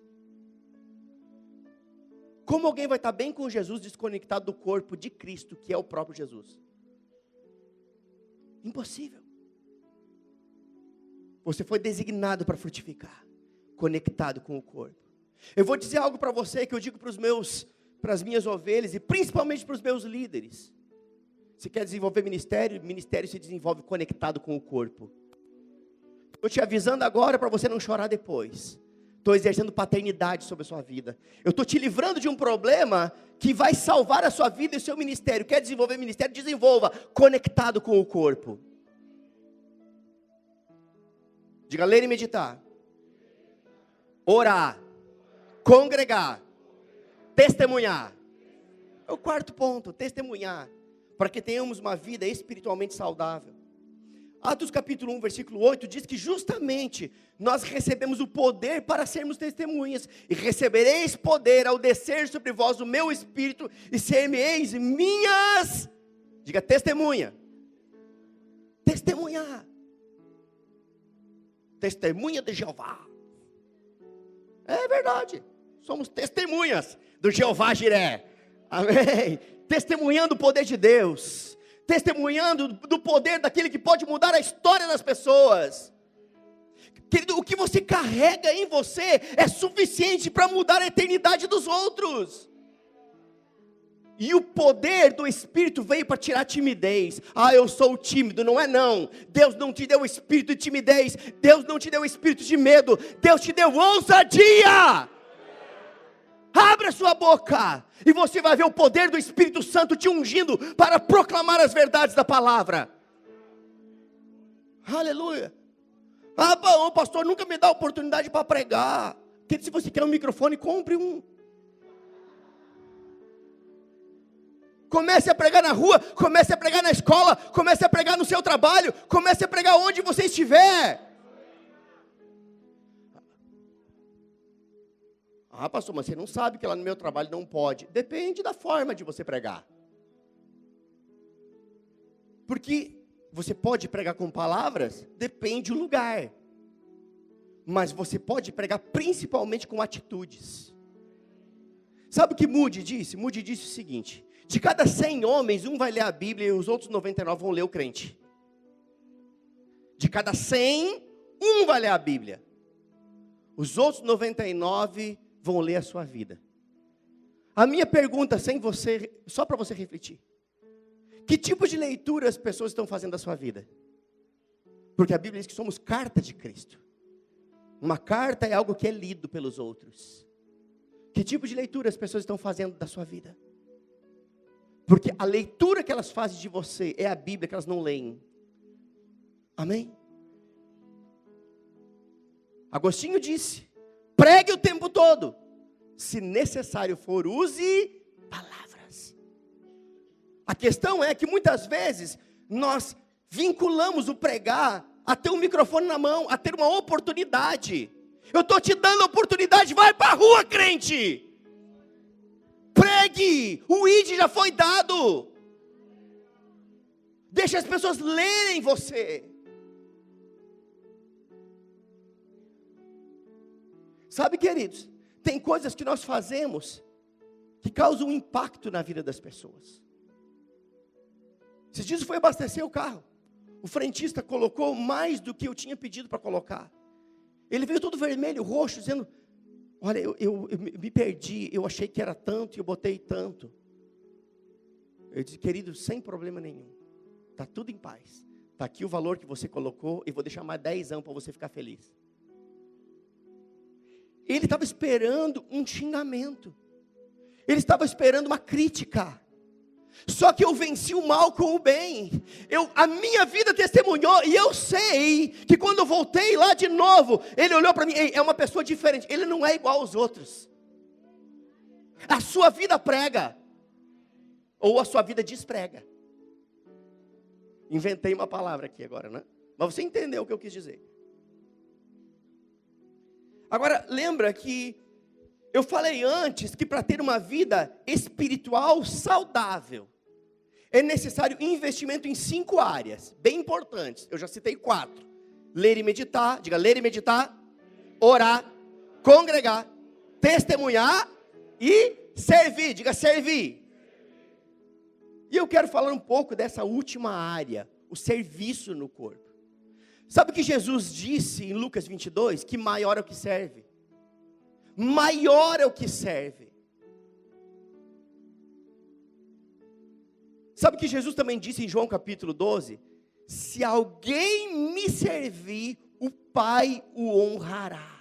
[SPEAKER 6] Como alguém vai estar bem com Jesus desconectado do corpo de Cristo, que é o próprio Jesus? Impossível. Você foi designado para frutificar, conectado com o corpo. Eu vou dizer algo para você que eu digo para as minhas ovelhas e principalmente para os meus líderes. Se quer desenvolver ministério, ministério se desenvolve conectado com o corpo. Estou te avisando agora para você não chorar depois. Estou exercendo paternidade sobre a sua vida. Eu estou te livrando de um problema que vai salvar a sua vida e o seu ministério. Quer desenvolver ministério? Desenvolva, conectado com o corpo. Diga, ler e meditar. Orar. Congregar. Testemunhar. É o quarto ponto, testemunhar. Para que tenhamos uma vida espiritualmente saudável. Atos capítulo 1, versículo 8, diz que justamente nós recebemos o poder para sermos testemunhas. E recebereis poder ao descer sobre vós o meu espírito e ser-me-eis minhas, diga testemunha. Testemunhar. Testemunha de Jeová. É verdade. Somos testemunhas do Jeová Jiré. Amém. Testemunhando o poder de Deus. Testemunhando do poder daquele que pode mudar a história das pessoas. Querido, o que você carrega em você é suficiente para mudar a eternidade dos outros. E o poder do Espírito veio para tirar a timidez. Ah, eu sou tímido. Não é não. Deus não te deu o espírito de timidez. Deus não te deu o espírito de medo. Deus te deu ousadia. Abra sua boca e você vai ver o poder do Espírito Santo te ungindo para proclamar as verdades da palavra. Aleluia. Ah, bom, pastor, nunca me dá oportunidade para pregar. Se você quer um microfone, compre um. Comece a pregar na rua, comece a pregar na escola, comece a pregar no seu trabalho, comece a pregar onde você estiver. Ah, pastor, mas você não sabe que lá no meu trabalho não pode. Depende da forma de você pregar. Porque você pode pregar com palavras, depende do lugar. Mas você pode pregar principalmente com atitudes. Sabe o que Moody disse? Moody disse o seguinte: de cada 100 homens, um vai ler a Bíblia e os outros 99 vão ler o crente. De cada 100, um vai ler a Bíblia. Os outros 99 vão ler a sua vida. A minha pergunta, sem você, só para você refletir: que tipo de leitura as pessoas estão fazendo da sua vida? Porque a Bíblia diz que somos carta de Cristo. Uma carta é algo que é lido pelos outros. Que tipo de leitura as pessoas estão fazendo da sua vida? Porque a leitura que elas fazem de você é a Bíblia que elas não leem. Amém? Agostinho disse: pregue o tempo todo. Se necessário for, use palavras. A questão é que muitas vezes nós vinculamos o pregar a ter um microfone na mão, a ter uma oportunidade. Eu estou te dando a oportunidade, vai para a rua, crente. Pregue, o ID já foi dado. Deixa as pessoas lerem você. Sabe, queridos, tem coisas que nós fazemos que causam um impacto na vida das pessoas. Esses dias eu fui abastecer o carro. O frentista colocou mais do que eu tinha pedido para colocar. Ele veio todo vermelho, roxo, dizendo: olha, eu me perdi, eu achei que era tanto e eu botei tanto. Eu disse: querido, sem problema nenhum. Está tudo em paz. Está aqui o valor que você colocou e vou deixar mais 10 para você ficar feliz. Ele estava esperando um xingamento. Ele estava esperando uma crítica. Só que eu venci o mal com o bem. A minha vida testemunhou. E eu sei que quando eu voltei lá de novo, ele olhou para mim: ei, é uma pessoa diferente. Ele não é igual aos outros. A sua vida prega. Ou a sua vida desprega. Inventei uma palavra aqui agora, né? Mas você entendeu o que eu quis dizer. Agora, lembra que eu falei antes que para ter uma vida espiritual saudável, é necessário investimento em 5 áreas, bem importantes. Eu já citei 4. Ler e meditar, diga ler e meditar, orar, congregar, testemunhar e servir, diga servir. E eu quero falar um pouco dessa última área, o serviço no corpo. Sabe o que Jesus disse em Lucas 22? Que maior é o que serve. Maior é o que serve. Sabe o que Jesus também disse em João capítulo 12? Se alguém me servir, o Pai o honrará.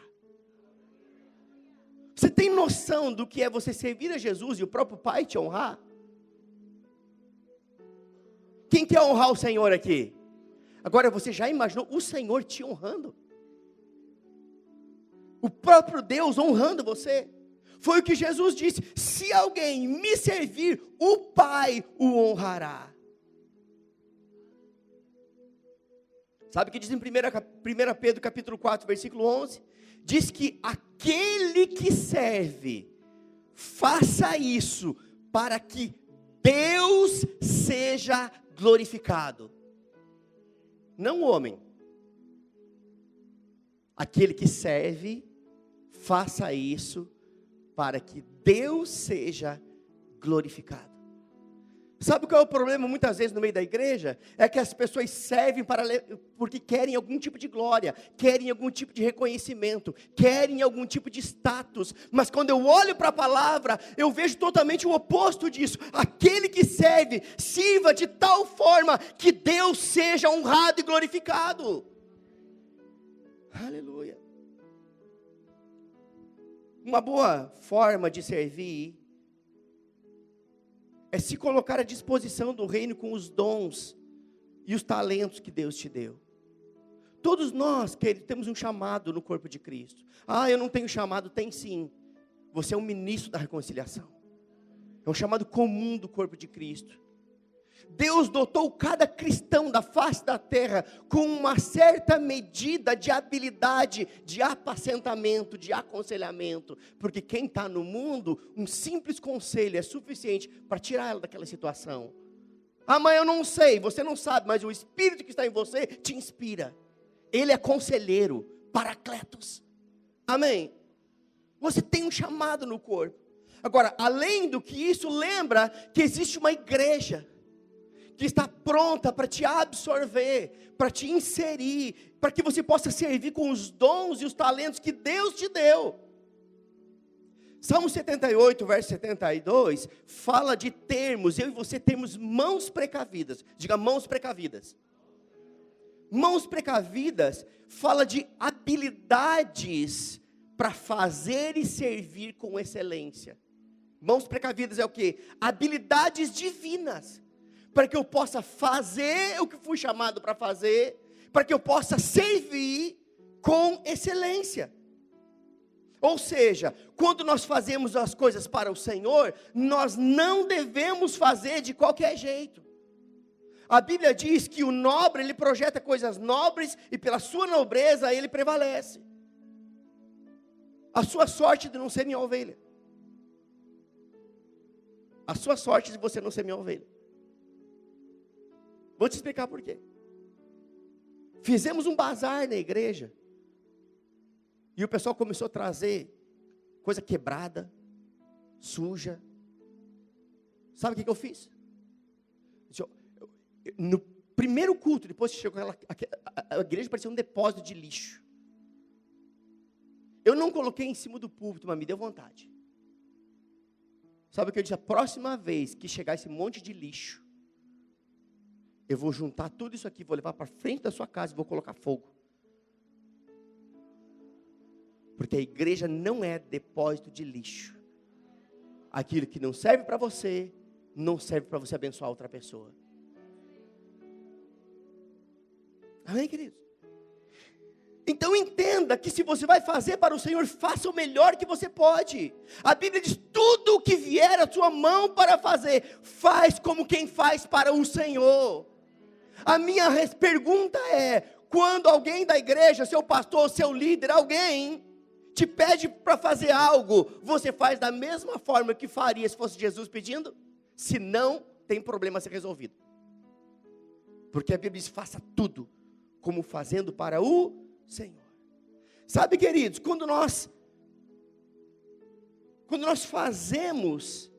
[SPEAKER 6] Você tem noção do que é você servir a Jesus e o próprio Pai te honrar? Quem quer honrar o Senhor aqui? Agora, você já imaginou o Senhor te honrando? O próprio Deus honrando você? Foi o que Jesus disse: se alguém me servir, o Pai o honrará. Sabe o que diz em 1 Pedro capítulo 4, versículo 11? Diz que aquele que serve, faça isso para que Deus seja glorificado. Não o homem. Aquele que serve, faça isso para que Deus seja glorificado. Sabe qual é o problema muitas vezes no meio da igreja? É que as pessoas servem porque querem algum tipo de glória, querem algum tipo de reconhecimento, querem algum tipo de status. Mas quando eu olho para a palavra, eu vejo totalmente o oposto disso. Aquele que serve, sirva de tal forma que Deus seja honrado e glorificado. Aleluia. Uma boa forma de servir é se colocar à disposição do reino com os dons e os talentos que Deus te deu. Todos nós temos um chamado no corpo de Cristo. Ah, eu não tenho chamado. Tem sim. Você é um ministro da reconciliação. É um chamado comum do corpo de Cristo. Deus dotou cada cristão da face da terra com uma certa medida de habilidade, de apacentamento, de aconselhamento. Porque quem está no mundo, um simples conselho é suficiente para tirar ela daquela situação. Ah, mas eu não sei, você não sabe, mas o Espírito que está em você te inspira. Ele é conselheiro, paracletos. Amém? Você tem um chamado no corpo. Agora, além do que isso, lembra que existe uma igreja que está pronta para te absorver, para te inserir, para que você possa servir com os dons e os talentos que Deus te deu. Salmo 78, verso 72, fala de termos, eu e você temos mãos precavidas. Diga, mãos precavidas. Mãos precavidas fala de habilidades para fazer e servir com excelência. Mãos precavidas é o quê? Habilidades divinas, para que eu possa fazer o que fui chamado para fazer, para que eu possa servir com excelência. Ou seja, quando nós fazemos as coisas para o Senhor, nós não devemos fazer de qualquer jeito. A Bíblia diz que o nobre, ele projeta coisas nobres, e pela sua nobreza ele prevalece. A sua sorte de não ser minha ovelha. A sua sorte de você não ser minha ovelha. Vou te explicar por quê. Fizemos um bazar na igreja. E o pessoal começou a trazer coisa quebrada, suja. Sabe o que eu fiz? No primeiro culto, depois que chegou a igreja parecia um depósito de lixo. Eu não coloquei em cima do púlpito, mas me deu vontade. Sabe o que eu disse? A próxima vez que chegar esse monte de lixo, eu vou juntar tudo isso aqui, vou levar para frente da sua casa e vou colocar fogo. Porque a igreja não é depósito de lixo. Aquilo que não serve para você, não serve para você abençoar outra pessoa. Amém, queridos? Então entenda que se você vai fazer para o Senhor, faça o melhor que você pode. A Bíblia diz, tudo o que vier à sua mão para fazer, faz como quem faz para o Senhor. A minha pergunta é, quando alguém da igreja, seu pastor, seu líder, alguém te pede para fazer algo, você faz da mesma forma que faria se fosse Jesus pedindo? Se não, tem problema a ser resolvido. Porque a Bíblia diz, faça tudo como fazendo para o Senhor. Sabe, queridos, quando nós fazemos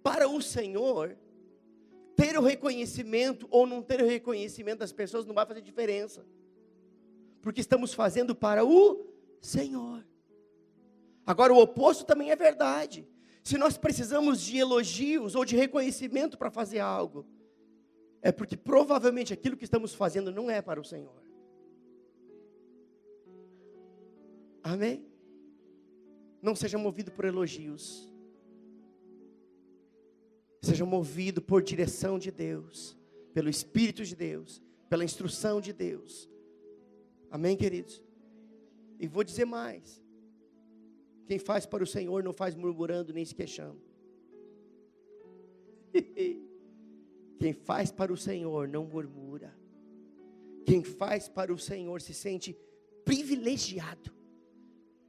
[SPEAKER 6] para o Senhor, ter o reconhecimento ou não ter o reconhecimento das pessoas não vai fazer diferença.
[SPEAKER 2] porque estamos fazendo para o Senhor. Agora, o oposto também é verdade. Se nós precisamos de elogios ou de reconhecimento para fazer algo, é porque provavelmente aquilo que estamos fazendo não é para o Senhor. Amém? Não seja movido por elogios. Seja movido por direção de Deus, pelo Espírito de Deus, pela instrução de Deus. Amém, queridos? E vou dizer mais. Quem faz para o Senhor não faz murmurando nem se queixando. Quem faz para o Senhor não murmura. Quem faz para o Senhor se sente privilegiado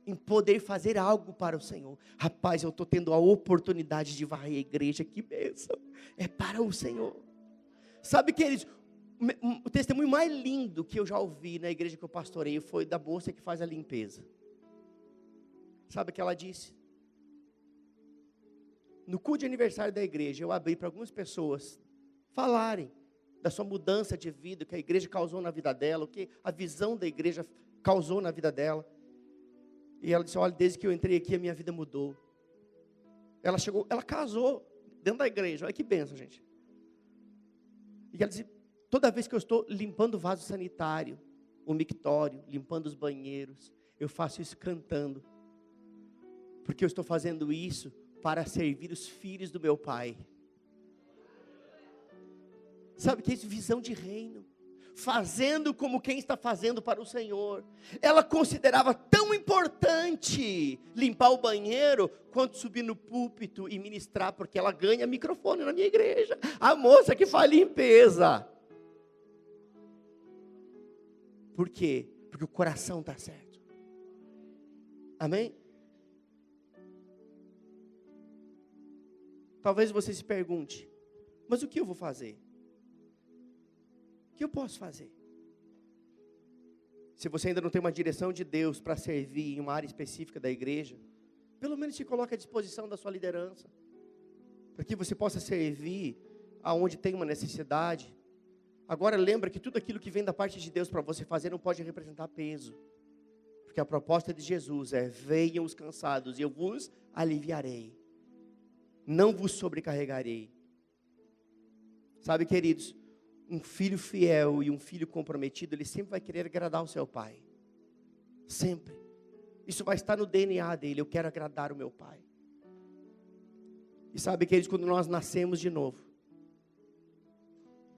[SPEAKER 2] em poder fazer algo para o Senhor. Rapaz, eu estou tendo a oportunidade de varrer a igreja, que bênção. É para o Senhor. Sabe, queridos, o testemunho mais lindo que eu já ouvi na igreja que eu pastorei foi da moça que faz a limpeza. Sabe o que ela disse? No culto de aniversário da igreja, eu abri para algumas pessoas falarem da sua mudança de vida, o que a igreja causou na vida dela, o que a visão da igreja causou na vida dela. E ela disse, olha, desde que eu entrei aqui a minha vida mudou. Ela casou dentro da igreja, olha que bênção, gente. E ela disse, toda vez que eu estou limpando o vaso sanitário, o mictório, limpando os banheiros, eu faço isso cantando. Porque eu estou fazendo isso para servir os filhos do meu Pai. Sabe o que é isso? Visão de reino. Fazendo como quem está fazendo para o Senhor. Ela considerava tão importante limpar o banheiro quanto subir no púlpito e ministrar, porque ela ganha microfone na minha igreja. A moça que faz limpeza. Por quê? Porque o coração está certo. Amém? Talvez você se pergunte, mas o que eu vou fazer? O que eu posso fazer? Se você ainda não tem uma direção de Deus para servir em uma área específica da igreja, pelo menos se coloque à disposição da sua liderança, para que você possa servir aonde tem uma necessidade. Agora lembra que tudo aquilo que vem da parte de Deus para você fazer não pode representar peso, porque a proposta de Jesus é: venham os cansados e eu vos aliviarei, não vos sobrecarregarei. Sabe, queridos, um filho fiel e um filho comprometido, ele sempre vai querer agradar o seu pai. Sempre. Isso vai estar no DNA dele. Eu quero agradar o meu pai. E sabe, queridos, quando nós nascemos de novo,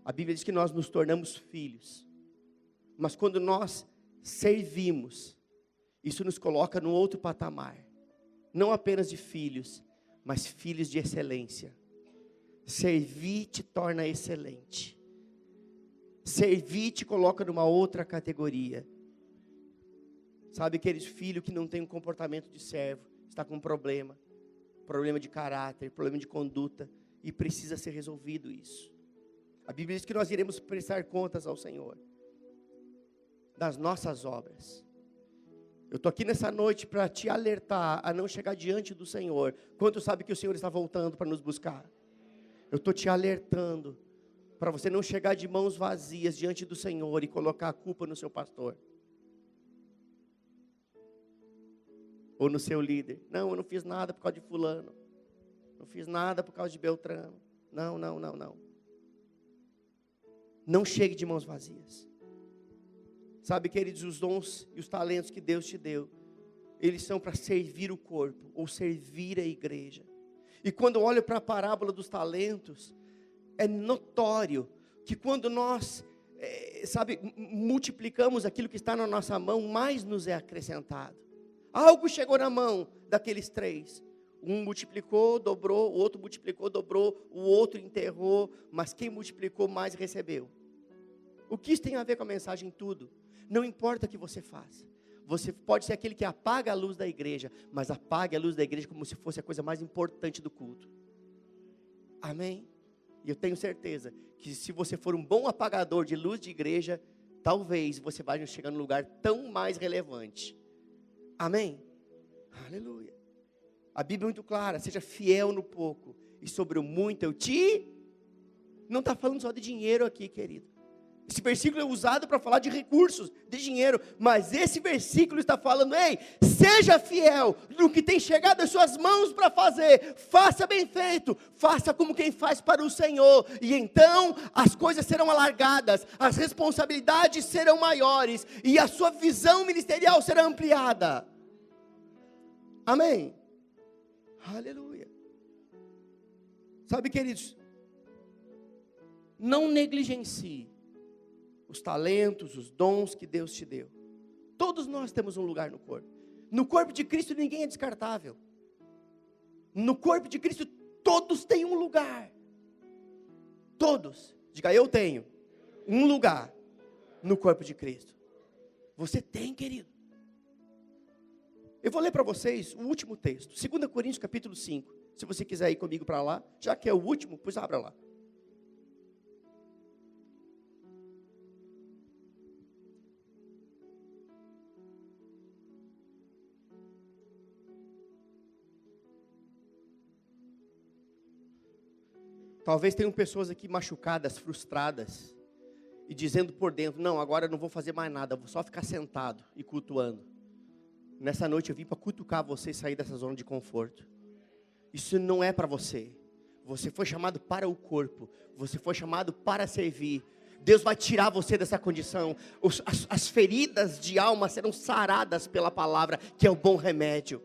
[SPEAKER 2] a Bíblia diz que nós nos tornamos filhos. Mas quando nós servimos, isso nos coloca num outro patamar. Não apenas de filhos, mas filhos de excelência. Servir te torna excelente. Servir te coloca numa outra categoria. Sabe, aqueles filhos que não tem um comportamento de servo, está com um problema de caráter, problema de conduta, e precisa ser resolvido isso. A Bíblia diz que nós iremos prestar contas ao Senhor das nossas obras. Eu estou aqui nessa noite para te alertar a não chegar diante do Senhor. Quanto sabe que o Senhor está voltando para nos buscar? Eu estou te alertando para você não chegar de mãos vazias diante do Senhor e colocar a culpa no seu pastor. Ou no seu líder. Não, eu não fiz nada por causa de fulano. Não fiz nada por causa de Beltrano. Não. Não chegue de mãos vazias. Sabe, queridos, os dons e os talentos que Deus te deu, eles são para servir o corpo, ou servir a igreja. E quando eu olho para a parábola dos talentos, é notório que quando nós, multiplicamos aquilo que está na nossa mão, mais nos é acrescentado. Algo chegou na mão daqueles três. Um multiplicou, dobrou, o outro multiplicou, dobrou, o outro enterrou, mas quem multiplicou mais recebeu. O que isso tem a ver com a mensagem? Tudo. Não importa o que você faça. Você pode ser aquele que apaga a luz da igreja, mas apague a luz da igreja como se fosse a coisa mais importante do culto. Amém? E eu tenho certeza que se você for um bom apagador de luz de igreja, talvez você vai chegar num lugar tão mais relevante. Amém? Aleluia. A Bíblia é muito clara: seja fiel no pouco, e sobre o muito eu te... Não está falando só de dinheiro aqui, querido.
[SPEAKER 6] Esse versículo é usado para falar de recursos, de dinheiro, mas esse versículo está falando, ei, seja fiel no que tem chegado às suas mãos para fazer, faça bem feito, faça como quem faz para o Senhor, e então as coisas serão alargadas, as responsabilidades serão maiores, e a sua visão ministerial será ampliada. Amém? Aleluia. Sabe, queridos, não negligencie os talentos, os dons que Deus te deu. Todos nós temos um lugar no corpo. No corpo de Cristo ninguém é descartável. No corpo de Cristo todos têm um lugar. Todos. Diga, eu tenho um lugar no corpo de Cristo. Você tem, querido. Eu vou ler para vocês o último texto, 2 Coríntios capítulo 5. Se você quiser ir comigo para lá, já que é o último, pois abra lá. Talvez tenham pessoas aqui machucadas, frustradas, e dizendo por dentro, não, agora eu não vou fazer mais nada, vou só ficar sentado e cultuando. Nessa noite eu vim para cutucar você e sair dessa zona de conforto. Isso não é para você. Você foi chamado para o corpo, você foi chamado para servir. Deus vai tirar você dessa condição. As feridas de alma serão saradas pela palavra, que é o bom remédio.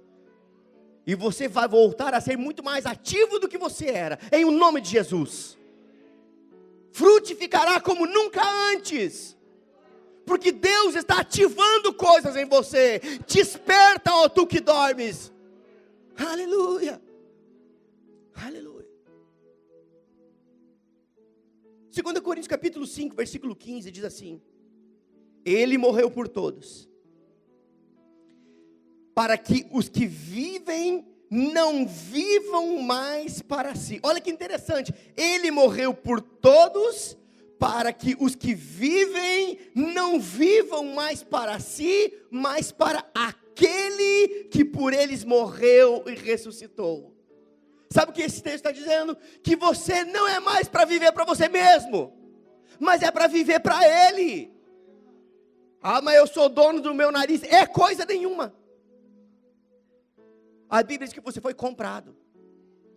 [SPEAKER 6] E você vai voltar a ser muito mais ativo do que você era, em o nome de Jesus. Frutificará como nunca antes, porque Deus está ativando coisas em você. Desperta, ó tu que dormes. Aleluia, aleluia. 2 Coríntios capítulo 5, versículo 15, diz assim: Ele morreu por todos, para que os que vivem não vivam mais para si. Olha que interessante, Ele morreu por todos, para que os que vivem não vivam mais para si, mas para aquele que por eles morreu e ressuscitou. Sabe o que esse texto está dizendo? Que você não é mais para viver para você mesmo, mas é para viver para Ele. Ah, mas eu sou dono do meu nariz. É coisa nenhuma. A Bíblia diz que você foi comprado.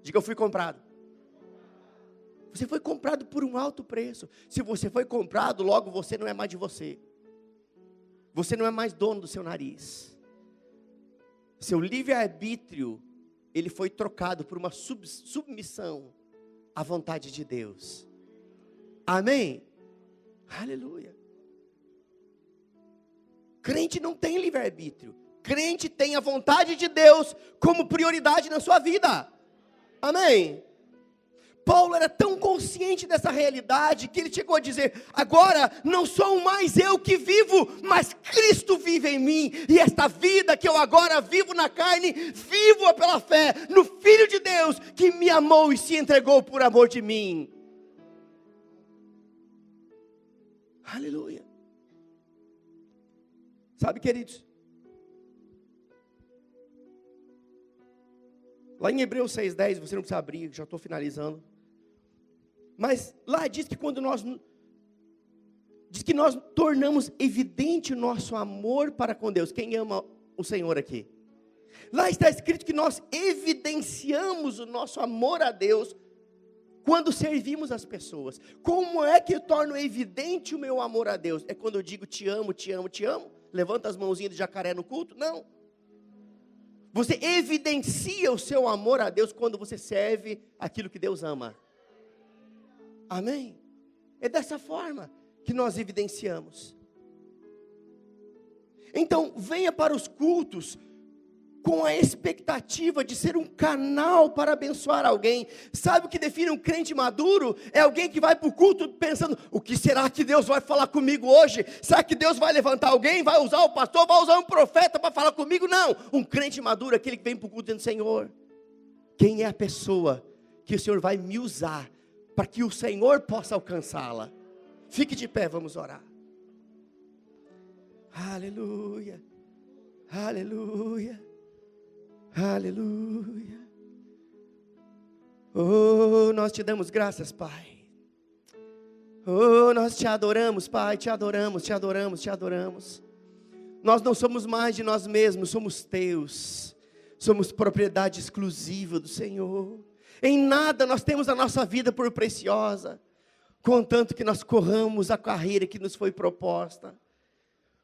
[SPEAKER 6] Diga, eu fui comprado. Você foi comprado por um alto preço. Se você foi comprado, logo você não é mais de você. Você não é mais dono do seu nariz. Seu livre-arbítrio, ele foi trocado por uma submissão à vontade de Deus. Amém? Aleluia. Crente não tem livre-arbítrio. Crente tem a vontade de Deus como prioridade na sua vida. Amém? Paulo era tão consciente dessa realidade que ele chegou a dizer: agora não sou mais eu que vivo, mas Cristo vive em mim. E esta vida que eu agora vivo na carne, vivo-a pela fé no Filho de Deus que me amou e se entregou por amor de mim. Aleluia. Sabe, queridos, lá em Hebreus 6,10, você não precisa abrir, já estou finalizando. Mas lá diz que nós tornamos evidente o nosso amor para com Deus. Quem ama o Senhor aqui? Lá está escrito que nós evidenciamos o nosso amor a Deus quando servimos as pessoas. Como é que eu torno evidente o meu amor a Deus? É quando eu digo te amo, te amo, te amo? Levanta as mãozinhas de jacaré no culto? Não. Você evidencia o seu amor a Deus quando você serve aquilo que Deus ama. Amém? É dessa forma que nós evidenciamos. Então, venha para os cultos com a expectativa de ser um canal para abençoar alguém. Sabe o que define um crente maduro? É alguém que vai para o culto pensando: o que será que Deus vai falar comigo hoje? Será que Deus vai levantar alguém? Vai usar o pastor? Vai usar um profeta para falar comigo? Não. Um crente maduro é aquele que vem para o culto dizendo: Senhor, quem é a pessoa que o Senhor vai me usar para que o Senhor possa alcançá-la? Fique de pé, vamos orar. Aleluia, aleluia, aleluia. Oh, nós te damos graças, Pai. Oh, nós te adoramos, Pai, te adoramos, te adoramos, te adoramos. Nós não somos mais de nós mesmos, somos teus. Somos propriedade exclusiva do Senhor. Em nada nós temos a nossa vida por preciosa, contanto que nós corramos a carreira que nos foi proposta.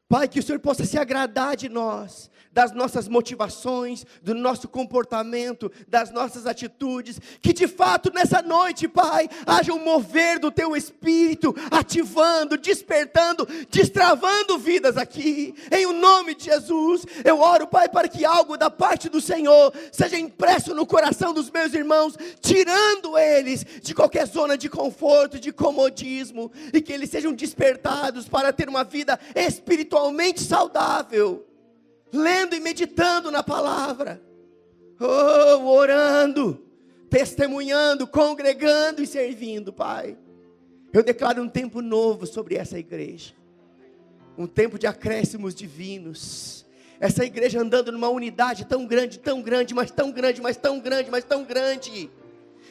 [SPEAKER 6] Pai, que o Senhor possa se agradar de nós, das nossas motivações, do nosso comportamento, das nossas atitudes. Que de fato nessa noite, Pai, haja um mover do Teu Espírito, ativando, despertando, destravando vidas aqui. Em o nome de Jesus, eu oro, Pai, para que algo da parte do Senhor seja impresso no coração dos meus irmãos, tirando eles de qualquer zona de conforto, de comodismo, e que eles sejam despertados para ter uma vida espiritualmente saudável, lendo e meditando na palavra, orando, testemunhando, congregando e servindo, Pai. Eu declaro um tempo novo sobre essa igreja, um tempo de acréscimos divinos, essa igreja andando numa unidade tão grande, mas tão grande, mas tão grande, mas tão grande,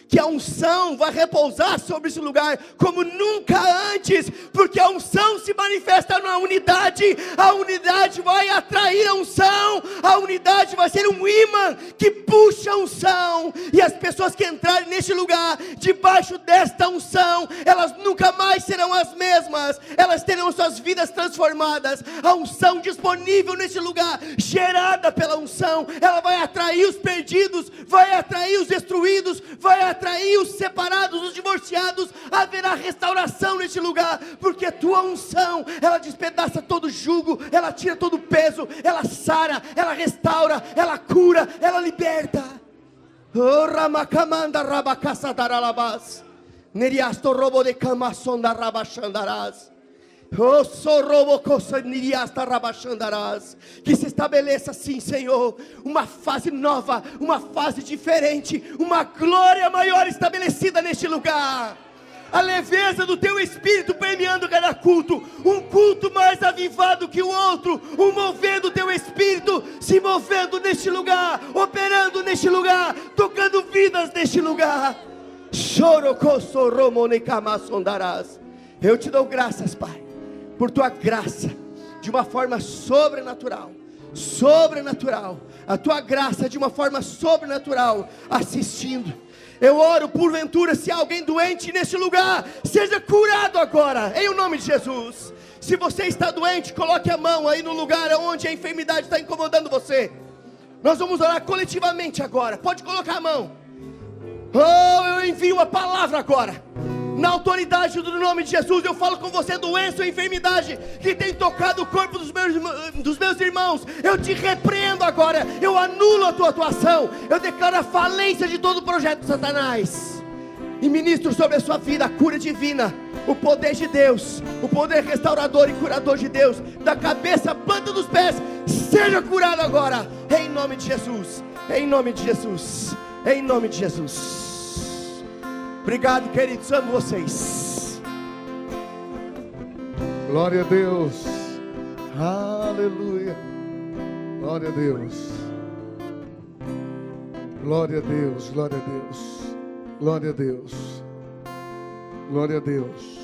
[SPEAKER 6] que a unção vai repousar sobre esse lugar como nunca antes, porque a unção se manifesta na unidade, a unidade vai atrair a unção, a unidade vai ser um imã que puxa a unção, e as pessoas que entrarem neste lugar, debaixo desta unção, elas nunca mais serão as mesmas, elas terão suas vidas transformadas. A unção disponível neste lugar, gerada pela unção, ela vai atrair os perdidos, vai atrair os destruídos, vai atrair os separados, os divorciados. Haverá restauração neste lugar, porque tua unção, ela despedaça todo jugo, ela tira todo peso, ela sara, ela restaura, ela cura, ela liberta. Oh, Ramakamanda Rabakassadaralabas, Neriasto Robo de Kamasonda Rabachandarás. Oh, que se estabeleça assim, Senhor, uma fase nova, uma fase diferente, uma glória maior estabelecida neste lugar. A leveza do Teu Espírito permeando cada culto, um culto mais avivado que o outro, um mover do Teu Espírito se movendo neste lugar, operando neste lugar, tocando vidas neste lugar. Eu te dou graças, Pai, por tua graça, de uma forma sobrenatural, a tua graça de uma forma sobrenatural, assistindo. Eu oro porventura, se há alguém doente neste lugar, seja curado agora, em o nome de Jesus. Se você está doente, coloque a mão aí no lugar onde a enfermidade está incomodando você. Nós vamos orar coletivamente agora, pode colocar a mão. Oh, eu envio a palavra agora, na autoridade do nome de Jesus. Eu falo com você, doença ou enfermidade que tem tocado o corpo dos meus irmãos, eu te repreendo agora, eu anulo a tua atuação, eu declaro a falência de todo o projeto de Satanás, e ministro sobre a sua vida a cura divina, o poder de Deus, o poder restaurador e curador de Deus, da cabeça à planta dos pés, seja curado agora, em nome de Jesus, em nome de Jesus, em nome de Jesus. Obrigado, queridos, amo vocês.
[SPEAKER 3] Glória a Deus, aleluia, glória a Deus, glória a Deus, glória a Deus, glória a Deus, glória a Deus.